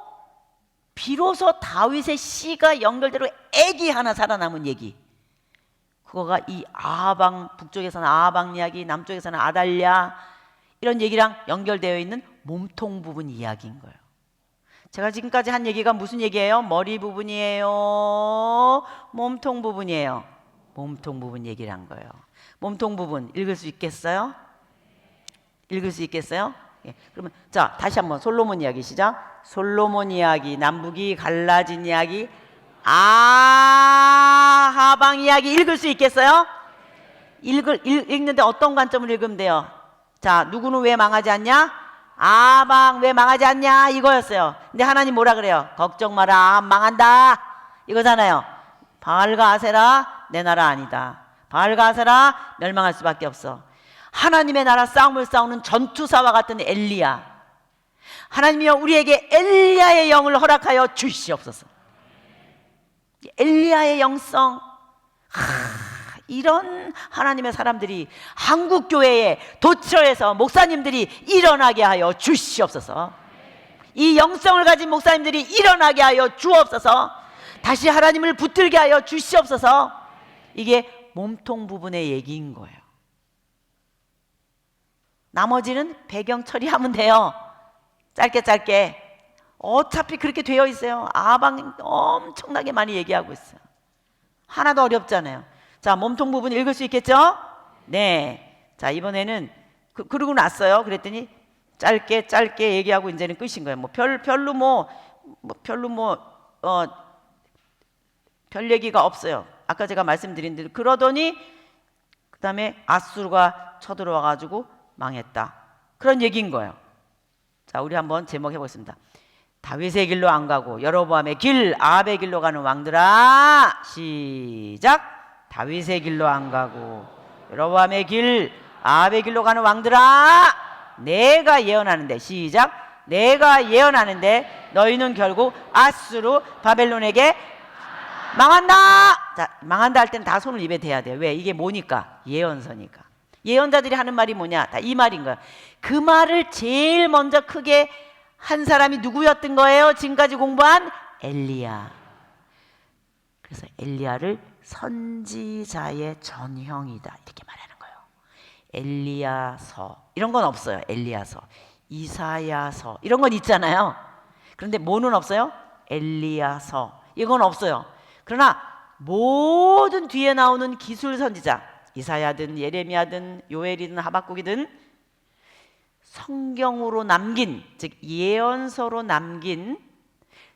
비로소 다윗의 씨가 연결대로 애기 하나 살아남은 얘기. 그거가 이 아하방, 북쪽에서는 아하방 이야기, 남쪽에서는 아달랴, 이런 얘기랑 연결되어 있는 몸통 부분 이야기인 거예요. 제가 지금까지 한 얘기가 무슨 얘기예요? 머리 부분이에요? 몸통 부분이에요? 몸통 부분 얘기를 한 거예요. 몸통 부분 읽을 수 있겠어요? 읽을 수 있겠어요? 예. 그러면 자, 다시 한번 솔로몬 이야기 시작. 솔로몬 이야기, 남북이 갈라진 이야기, 아하방 이야기 읽을 수 있겠어요? 읽는데 어떤 관점을 읽으면 돼요? 자, 누구는 왜 망하지 않냐? 아방 왜 망하지 않냐? 이거였어요. 근데 하나님 뭐라 그래요? 걱정 마라, 망한다, 이거잖아요. 바알과 아세라 내 나라 아니다. 바알과 아세라 멸망할 수밖에 없어. 하나님의 나라 싸움을 싸우는 전투사와 같은 엘리야, 하나님이여 우리에게 엘리야의 영을 허락하여 주시옵소서. 엘리야의 영성, 이런 하나님의 사람들이 한국교회에 도처에서 목사님들이 일어나게 하여 주시옵소서. 이 영성을 가진 목사님들이 일어나게 하여 주옵소서. 다시 하나님을 붙들게 하여 주시옵소서. 이게 몸통 부분의 얘기인 거예요. 나머지는 배경 처리하면 돼요. 짧게. 어차피 그렇게 되어 있어요. 아방 엄청나게 많이 얘기하고 있어요. 하나도 어렵잖아요. 자, 몸통 부분 읽을 수 있겠죠? 네. 자, 이번에는 그러고 났어요. 그랬더니 짧게 얘기하고 이제는 끝인 거예요. 별로 별 얘기가 없어요. 아까 제가 말씀드린 대로. 그러더니 그 다음에 아수르가 쳐들어와 가지고 망했다. 그런 얘기인 거예요. 자, 우리 한번 제목 해보겠습니다. 다윗의 길로 안 가고 여로보암의 길, 아합의 길로 가는 왕들아. 시작. 다윗의 길로 안 가고 여로보암의 길, 아합의 길로 가는 왕들아. 내가 예언하는데, 시작. 내가 예언하는데 너희는 결국 아수르 바벨론에게 망한다. 자, 망한다 할 때는 다 손을 입에 대야 돼요. 왜? 이게 뭐니까? 예언서니까. 예언자들이 하는 말이 뭐냐? 다 이 말인 거야. 그 말을 제일 먼저 크게 한 사람이 누구였던 거예요? 지금까지 공부한 엘리야. 그래서 엘리야를 선지자의 전형이다 이렇게 말하는 거예요. 엘리야서 이런 건 없어요. 엘리야서, 이사야서 이런 건 있잖아요. 그런데 뭐는 없어요? 엘리야서 이건 없어요. 그러나 모든 뒤에 나오는 기술 선지자, 이사야든 예레미야든 요엘이든 하박국이든 성경으로 남긴, 즉 예언서로 남긴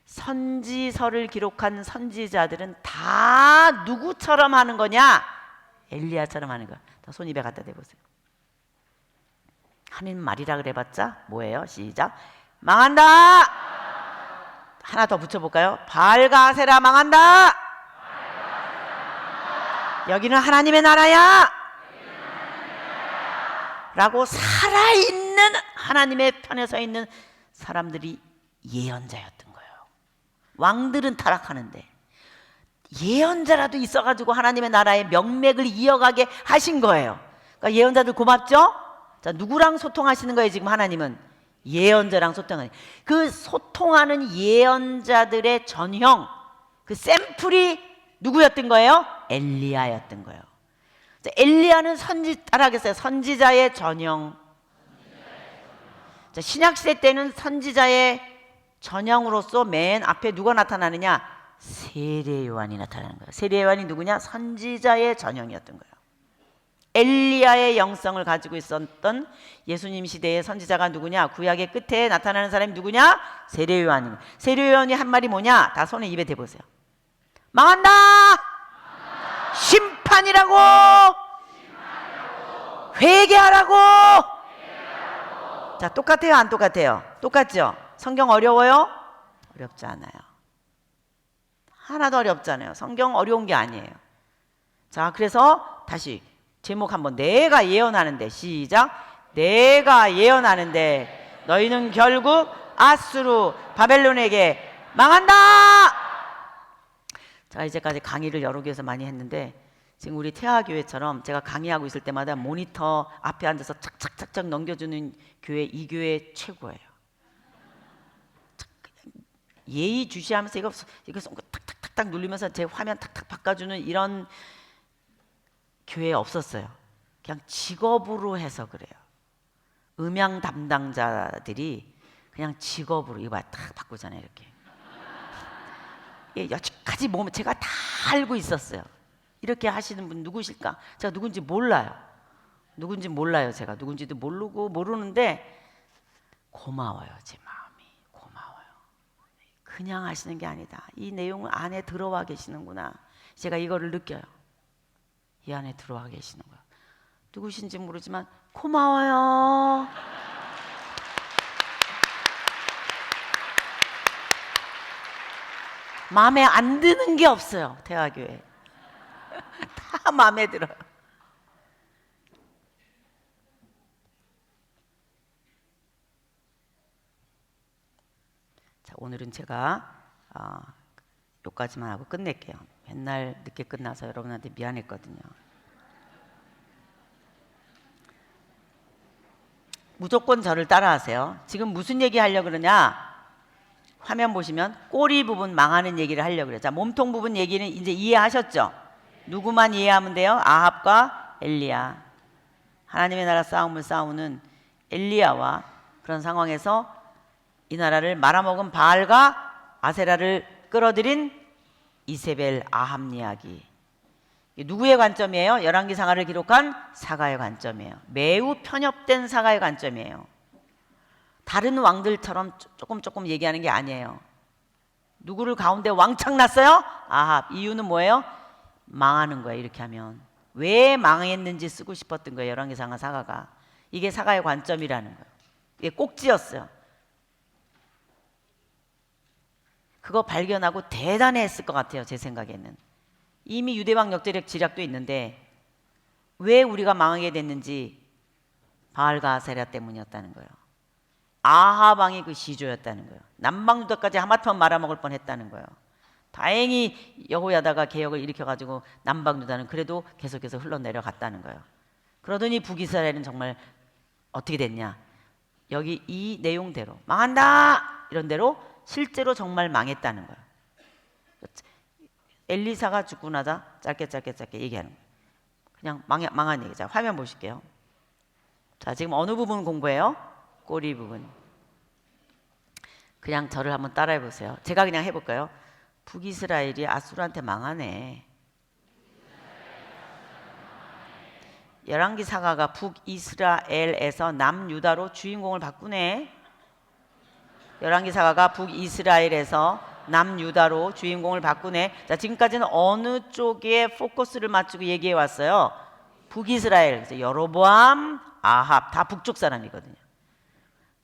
선지서를 기록한 선지자들은 다 누구처럼 하는 거냐? 엘리야처럼 하는 거야. 다 손 입에 갖다 대보세요. 하나님 말이라 그래봤자 뭐예요? 시작. 망한다. 하나 더 붙여볼까요? 바알과 아세라 망한다. 여기는 하나님의 나라야 라고 살아있는 하나님의 편에 서 있는 사람들이 예언자였던 거예요. 왕들은 타락하는데 예언자라도 있어가지고 하나님의 나라의 명맥을 이어가게 하신 거예요. 그러니까 예언자들 고맙죠? 자, 누구랑 소통하시는 거예요? 지금 하나님은 예언자랑 소통하는, 그 소통하는 예언자들의 전형, 그 샘플이 누구였던 거예요? 엘리야였던 거예요. 엘리야는 따라하겠어요. 선지자의 전형. 자, 신약시대 때는 선지자의 전형으로서 맨 앞에 누가 나타나느냐? 세례 요한이 나타나는 거예요. 세례 요한이 누구냐? 선지자의 전형이었던 거예요. 엘리야의 영성을 가지고 있었던 예수님 시대의 선지자가 누구냐? 구약의 끝에 나타나는 사람이 누구냐? 세례 요한입니다. 세례 요한이 한 말이 뭐냐? 다 손에 입에 대보세요. 망한다! 심판이라고! 회개하라고! 자, 똑같아요? 안 똑같아요? 똑같죠? 성경 어려워요? 어렵지 않아요. 하나도 어렵지 않아요. 성경 어려운 게 아니에요. 자, 그래서 다시 제목 한번. 내가 예언하는데, 시작. 내가 예언하는데 너희는 결국 아수르 바벨론에게 망한다. 제가 이제까지 강의를 여러 교회에서 많이 했는데 지금 우리 태화교회처럼 제가 강의하고 있을 때마다 모니터 앞에 앉아서 착착착착 넘겨주는 교회, 이 교회 최고예요. 예의주시하면서 이거 손 탁탁탁탁 누르면서 제 화면 탁탁 바꿔주는 이런 교회에 없었어요. 그냥 직업으로 해서 그래요. 음향 담당자들이 그냥 직업으로 이거 탁 바꾸잖아요. 이렇게. 여기까지 보면 제가 다 알고 있었어요. 이렇게 하시는 분 누구실까? 제가 누군지 몰라요. 제가 누군지도 모르는데 고마워요. 제 마음이 고마워요. 그냥 하시는 게 아니다. 이 내용을 안에 들어와 계시는구나. 제가 이거를 느껴요. 이 안에 들어와 계시는 거예요. 누구신지 모르지만 고마워요. 마음에 안 드는 게 없어요. 대화교회 다 마음에 들어요. 자, 오늘은 제가 여기까지만 하고 끝낼게요. 맨날 늦게 끝나서 여러분한테 미안했거든요. 무조건 저를 따라하세요. 지금 무슨 얘기 하려고 그러냐? 화면 보시면 꼬리 부분 망하는 얘기를 하려고 그래요. 자, 몸통 부분 얘기는 이제 이해하셨죠? 누구만 이해하면 돼요? 아합과 엘리야. 하나님의 나라 싸움을 싸우는 엘리야와 그런 상황에서 이 나라를 말아먹은 바알과 아세라를 끌어들인 이세벨 아합 이야기. 누구의 관점이에요? 열왕기 상하를 기록한 사가의 관점이에요. 매우 편협된 사가의 관점이에요. 다른 왕들처럼 조금 얘기하는 게 아니에요. 누구를 가운데 왕창 났어요? 아합. 이유는 뭐예요? 망하는 거예요. 이렇게 하면. 왜 망했는지 쓰고 싶었던 거예요. 열왕기상하 사가가. 이게 사가의 관점이라는 거예요. 이게 꼭지였어요. 그거 발견하고 대단했을 것 같아요. 제 생각에는. 이미 유대방 역대력 지략도 있는데 왜 우리가 망하게 됐는지 바알과 아세라 때문이었다는 거예요. 아하방이 그 시조였다는 거예요. 남방유다까지 하마터면 말아먹을 뻔했다는 거예요. 다행히 여호야다가 개혁을 일으켜가지고 남방유다는 그래도 계속해서 흘러내려갔다는 거예요. 그러더니 북이스라엘은 정말 어떻게 됐냐? 여기 이 내용대로 망한다! 이런 대로 실제로 정말 망했다는 거예요. 엘리사가 죽고 나자 짧게 얘기하는 거예요. 그냥 망한 얘기. 자, 화면 보실게요. 자, 지금 어느 부분 공부해요? 꼬리 부분. 그냥 저를 한번 따라해 보세요. 제가 그냥 해볼까요? 북이스라엘이 아수르한테 망하네. 열왕기 사가가 북이스라엘에서 남유다로 주인공을 바꾸네. 열왕기 사가가 북이스라엘에서 남유다로 주인공을 바꾸네. 자, 지금까지는 어느 쪽에 포커스를 맞추고 얘기해 왔어요? 북이스라엘. 그래서 여로보암, 아합 다 북쪽 사람이거든요.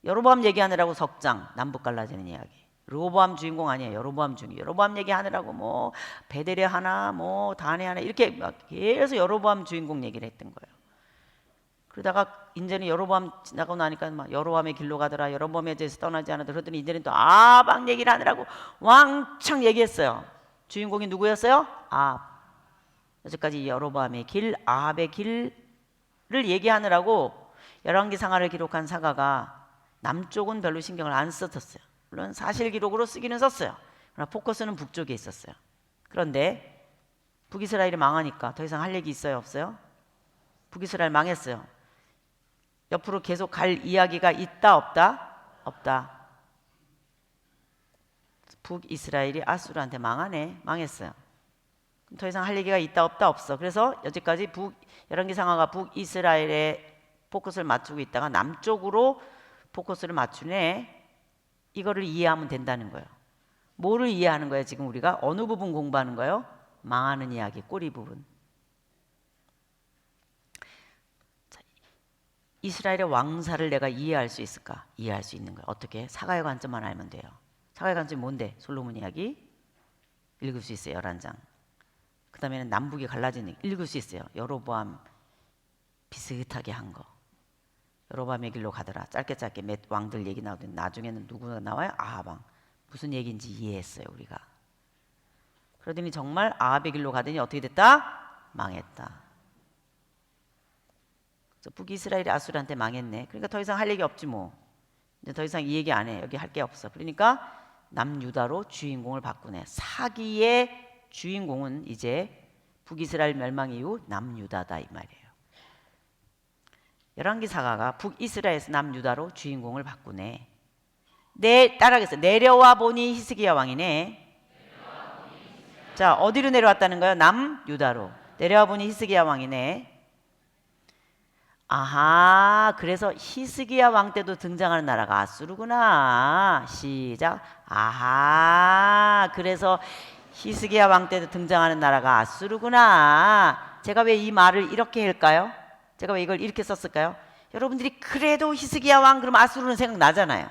여로보암 얘기하느라고 석장, 남북 갈라지는 이야기. 르호보암 주인공 아니에요. 여로보암 주인공. 여로보암 얘기하느라고 뭐 베델에 하나, 뭐 단에 하나 이렇게 막 계속 여로보암 주인공 얘기를 했던 거예요. 그러다가 이제는 여로보암 지나고 나니까 막 여로보암의 길로 가더라. 여로보암에 대해서 떠나지 않아도 그러더니 이제는 또 아합 얘기를 하느라고 왕창 얘기했어요. 주인공이 누구였어요? 아합. 여기까지 여로보암의 길, 아합의 길을 얘기하느라고 열왕기상하를 기록한 사가가 남쪽은 별로 신경을 안 썼었어요. 물론 사실 기록으로 쓰기는 썼어요. 그러나 포커스는 북쪽에 있었어요. 그런데 북이스라엘이 망하니까 더 이상 할 얘기 있어요? 없어요? 북이스라엘 망했어요. 옆으로 계속 갈 이야기가 있다 없다? 없다. 북이스라엘이 아수르한테 망하네. 망했어요. 더 이상 할 얘기가 있다 없다? 없어. 그래서 여기까지 열왕기상하가 북이스라엘에 포커스를 맞추고 있다가 남쪽으로 포커스를 맞추네. 이거를 이해하면 된다는 거예요. 뭐를 이해하는 거예요? 지금 우리가 어느 부분 공부하는 거예요? 망하는 이야기, 꼬리 부분. 자, 이스라엘의 왕사를 내가 이해할 수 있을까? 이해할 수 있는 거예요. 어떻게? 사가의 관점만 알면 돼요. 사가의 관점이 뭔데? 솔로몬 이야기 읽을 수 있어요. 11장. 그 다음에는 남북이 갈라지는 읽을 수 있어요. 여로보암 비슷하게 한 거. 여로보암의 길로 가더라. 짧게 몇 왕들 얘기 나오더니 나중에는 누구가 나와요? 아합왕. 무슨 얘기인지 이해했어요. 우리가. 그러더니 정말 아합의 길로 가더니 어떻게 됐다? 망했다. 북이스라엘이 아수르한테 망했네. 그러니까 더 이상 할 얘기 없지 뭐. 이제 더 이상 이 얘기 안 해. 여기 할 게 없어. 그러니까 남유다로 주인공을 바꾸네. 사기의 주인공은 이제 북이스라엘 멸망 이후 남유다다 이 말이에요. 열왕기 사가가 북이스라엘에서 남유다로 주인공을 바꾸네. 따라하겠어요. 내려와 보니 히스기야 왕이네. 자, 어디로 내려왔다는 거예요? 남유다로. 내려와 보니 히스기야 왕이네. 아하, 그래서 히스기야 왕 때도 등장하는 나라가 아수르구나. 시작. 아하, 그래서 히스기야 왕 때도 등장하는 나라가 아수르구나. 제가 왜 이 말을 이렇게 할까요? 제가 왜 이걸 이렇게 썼을까요? 여러분들이 그래도 히스기야 왕 그러면 아수르는 생각나잖아요.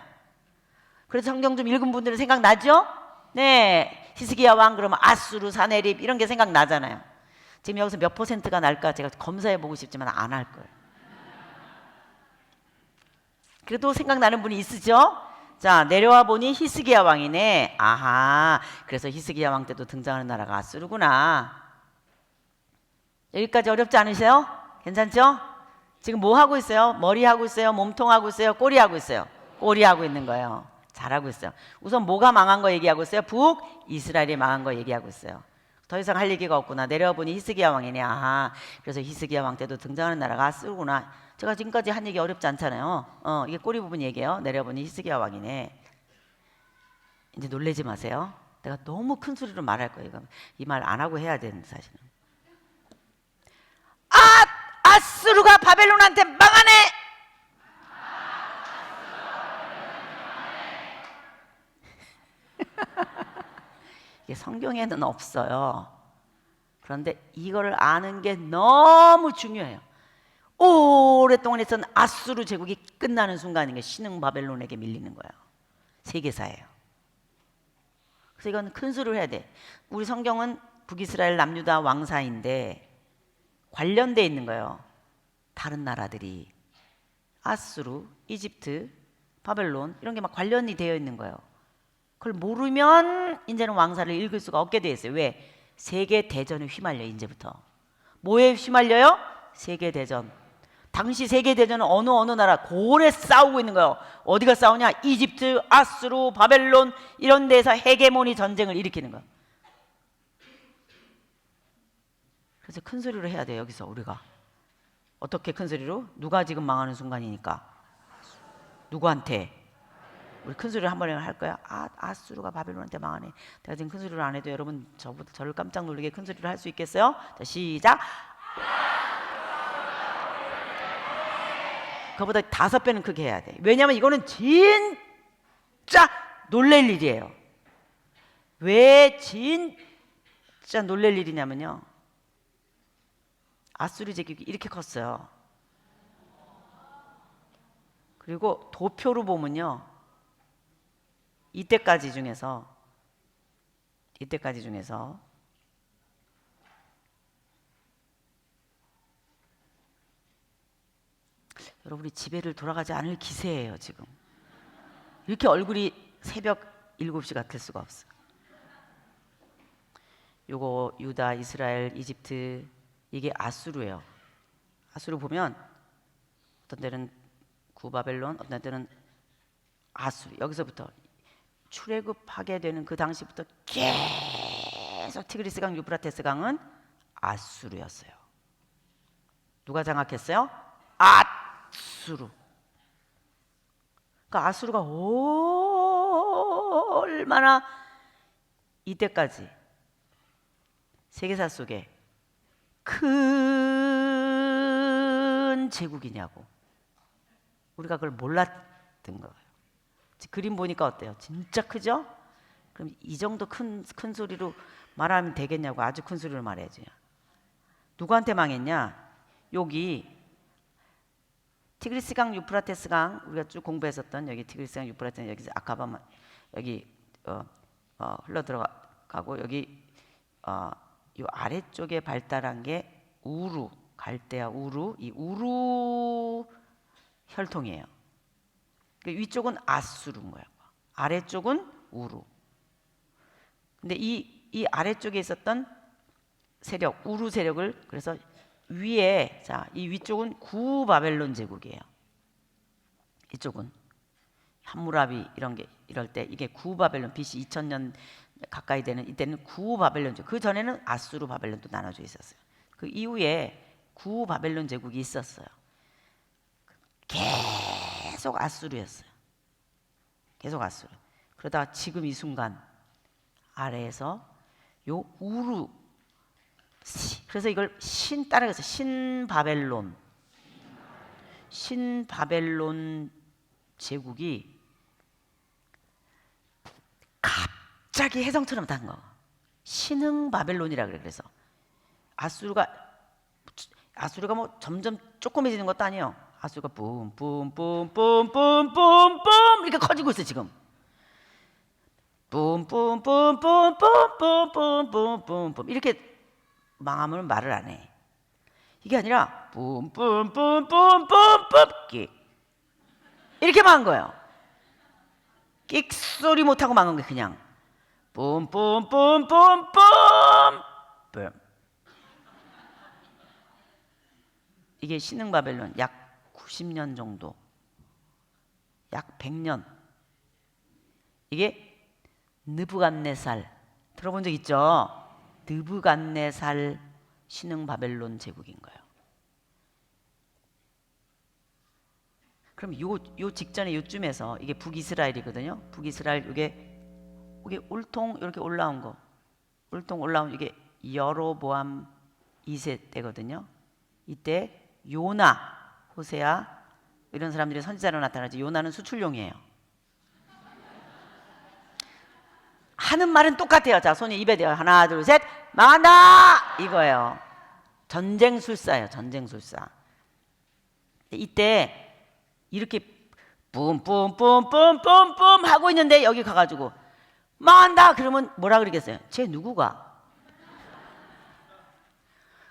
그래서 성경 좀 읽은 분들은 생각나죠? 네, 히스기야 왕 그러면 아수르, 사네립 이런 게 생각나잖아요. 지금 여기서 몇 %가 날까 제가 검사해 보고 싶지만 안 할 거예요. 그래도 생각나는 분이 있으죠? 자, 내려와 보니 히스기야 왕이네. 아하, 그래서 히스기야 왕 때도 등장하는 나라가 아수르구나. 여기까지 어렵지 않으세요? 괜찮죠? 지금 뭐 하고 있어요? 머리 하고 있어요? 몸통 하고 있어요? 꼬리 하고 있어요? 꼬리 하고 있는 거예요. 잘하고 있어요. 우선 뭐가 망한 거 얘기하고 있어요? 북이스라엘이 망한 거 얘기하고 있어요. 더 이상 할 얘기가 없구나. 내려와 보니 히스기야 왕이네. 아하, 그래서 히스기야 왕 때도 등장하는 나라가 아수르구나. 제가 지금까지 한 얘기 어렵지 않잖아요. 이게 꼬리 부분 얘기예요. 내려보니 히스기야 왕이네. 이제 놀라지 마세요. 내가 너무 큰 소리로 말할 거예요. 이 말 안 하고 해야 되는데 사실은. 아수르가 바벨론한테 망하네. 이게 성경에는 없어요. 그런데 이거를 아는 게 너무 중요해요. 오랫동안 있던 아수르 제국이 끝나는 순간인 게 신흥 바벨론에게 밀리는 거예요. 세계사예요. 그래서 이건 큰 소리를 해야 돼. 우리 성경은 북이스라엘 남유다 왕사인데 관련돼 있는 거예요. 다른 나라들이 아수르, 이집트, 바벨론 이런 게 막 관련이 되어 있는 거예요. 그걸 모르면 이제는 왕사를 읽을 수가 없게 돼 있어요. 왜? 세계 대전에 휘말려. 이제부터 뭐에 휘말려요? 세계 대전. 당시 세계 대전은 어느 나라 고래 싸우고 있는 거예요. 어디가 싸우냐? 이집트, 아수르, 바벨론 이런 데서 헤게모니 전쟁을 일으키는 거예요. 그래서 큰 소리로 해야 돼요. 여기서 우리가 어떻게 큰 소리로? 누가 지금 망하는 순간이니까 누구한테? 우리 큰 소리를 한 번에 할 거야. 아수르가 바벨론한테 망하네. 내가 지금 큰 소리를 안 해도 여러분 저를 깜짝 놀리게 큰 소리를 할 수 있겠어요? 자, 시작. 그거보다 5배는 크게 해야 돼. 왜냐하면 이거는 진짜 놀랄 일이에요. 왜 진짜 놀랄 일이냐면요, 아수르 제국이 이렇게 컸어요. 그리고 도표로 보면요, 이때까지 중에서 여러분이 집에를 돌아가지 않을 기세예요. 지금 이렇게 얼굴이 새벽 7시 같을 수가 없어요. 요거 유다, 이스라엘, 이집트 이게 아수르예요. 아수르 보면 어떤 때는 구바벨론, 어떤 때는 아수르. 여기서부터 출애굽하게 되는 그 당시부터 계속 티그리스강, 유프라테스 강은 아수르였어요. 누가 장악했어요? 아수르. 그러니까 아수르가 얼마나 이때까지 세계사 속에 큰 제국이냐고. 우리가 그걸 몰랐던 거예요. 그림 보니까 어때요? 진짜 크죠? 그럼 이 정도 큰 소리로 말하면 되겠냐고. 아주 큰 소리로 말해야지. 누구한테 망했냐? 여기 티그리스강, 유프라테스강 우리가 쭉 공부했었던 여기 티그리스강, 유프라테스 여기 아카바 여기 흘러 들어가고 여기 이 아래쪽에 발달한 게 우루, 갈대아 우루, 이 우루 혈통이에요. 위쪽은 아수르인 거예요. 아래쪽은 우루. 근데 이 아래쪽에 있었던 세력, 우루 세력을 그래서 위에, 자, 이 위쪽은 구바벨론 제국이에요. 이쪽은 함무라비 이럴 때 이게 구바벨론, BC 2000년 가까이 되는 이때는 구바벨론 제국. 그 전에는 아수르 바벨론도 나눠져 있었어요. 그 이후에 구바벨론 제국이 있었어요. 계속 아수르였어요. 계속 아수르. 그러다가 지금 이 순간 아래에서 요 우루, 그래서 이걸 따라해서 신바벨론 제국이 갑자기 혜성처럼 단 거. 신흥 바벨론이라 그래. 그래서 아수르가 뭐 점점 조그매지는 것도 아니에요. 아수르가 뿜뿜뿜뿜뿜뿜뿜 이렇게 커지고 있어 지금. 뿜뿜뿜뿜뿜뿜뿜뿜뿜 이렇게 망하면 말을 안 해. 이게 아니라 뿜뿜뿜뿜뿜뿜 이렇게 망한 거예요. 끽소리 못하고 망한 게 그냥 뿜뿜뿜뿜뿜. 이게 신흥 바벨론 약 90년 정도, 약 100년. 이게 느부갓네살 들어본 적 있죠? 느부갓네살 신흥 바벨론 제국인 거예요. 그럼 요 직전에 요쯤에서 이게 북이스라엘이거든요. 북이스라엘 이게 울통 이렇게 올라온 거, 울통 올라온 이게 여로보암 2세 때거든요. 이때 요나, 호세아 이런 사람들이 선지자로 나타나지. 요나는 수출용이에요. 하는 말은 똑같아요. 자, 손이 입에 대요. 하나, 둘, 셋, 망한다! 이거예요. 전쟁술사예요. 전쟁술사. 이때 이렇게 뿜뿜뿜뿜뿜뿜 하고 있는데 여기 가가지고 망한다! 그러면 뭐라 그러겠어요? 쟤 누구가?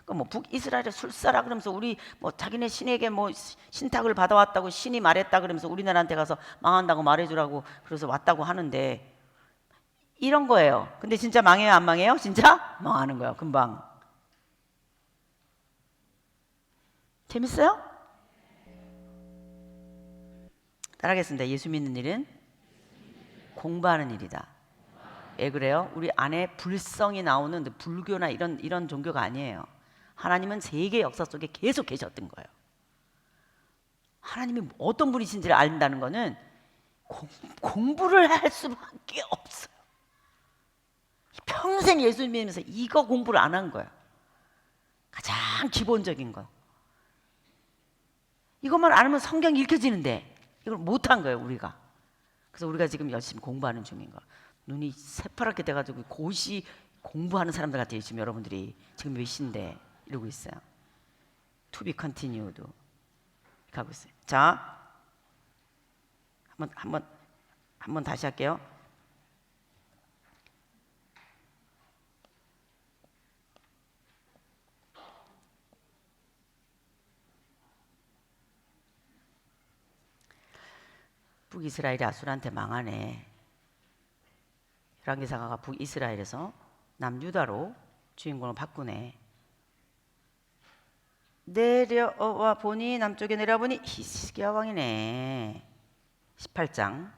뭐 북이스라엘의 술사라 그러면서 우리 뭐 자기네 신에게 뭐 신탁을 받아왔다고 신이 말했다 그러면서 우리나라한테 가서 망한다고 말해주라고 그래서 왔다고 하는데 이런 거예요. 근데 진짜 망해요, 안 망해요? 진짜 망하는 거예요, 금방. 재밌어요? 따라하겠습니다. 예수 믿는 일은 공부하는 일이다. 왜 그래요? 우리 안에 불성이 나오는 불교나 이런 종교가 아니에요. 하나님은 세계 역사 속에 계속 계셨던 거예요. 하나님이 어떤 분이신지를 안다는 거는 공부를 할 수밖에 없어요. 평생 예수 믿으면서 이거 공부를 안 한 거예요. 가장 기본적인 거. 이것만 알면 성경이 읽혀지는데 이걸 못한 거예요, 우리가. 그래서 우리가 지금 열심히 공부하는 중인 거예요. 눈이 새파랗게 돼가지고 고시 공부하는 사람들 같아요. 지금 여러분들이 지금 몇 시인데 이러고 있어요. To be continued 가고 있어요. 자, 한번 다시 할게요. 북이스라엘이 아수르한테 망하네. 열왕기사가 북이스라엘에서 남유다로 주인공을 바꾸네. 내려와 보니 남쪽에 내려보니 히스기야 왕이네. 18장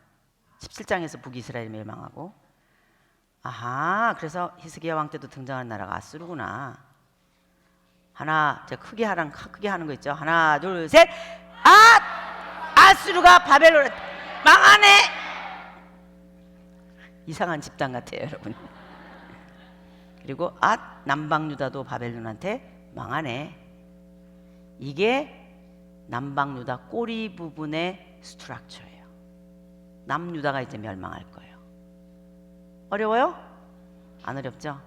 17장에서 북이스라엘이 멸망하고 아하 그래서 히스기야 왕 때도 등장하는 나라가 아수르구나. 하나 제가 크게 하는 거 있죠. 하나 둘 셋 아수르가 바벨론 망하네. 이상한 집단 같아요 여러분. 그리고 남방유다도 바벨론한테 망하네. 이게 남방유다 꼬리 부분의 스트럭처예요. 남유다가 이제 멸망할 거예요. 어려워요? 안 어렵죠?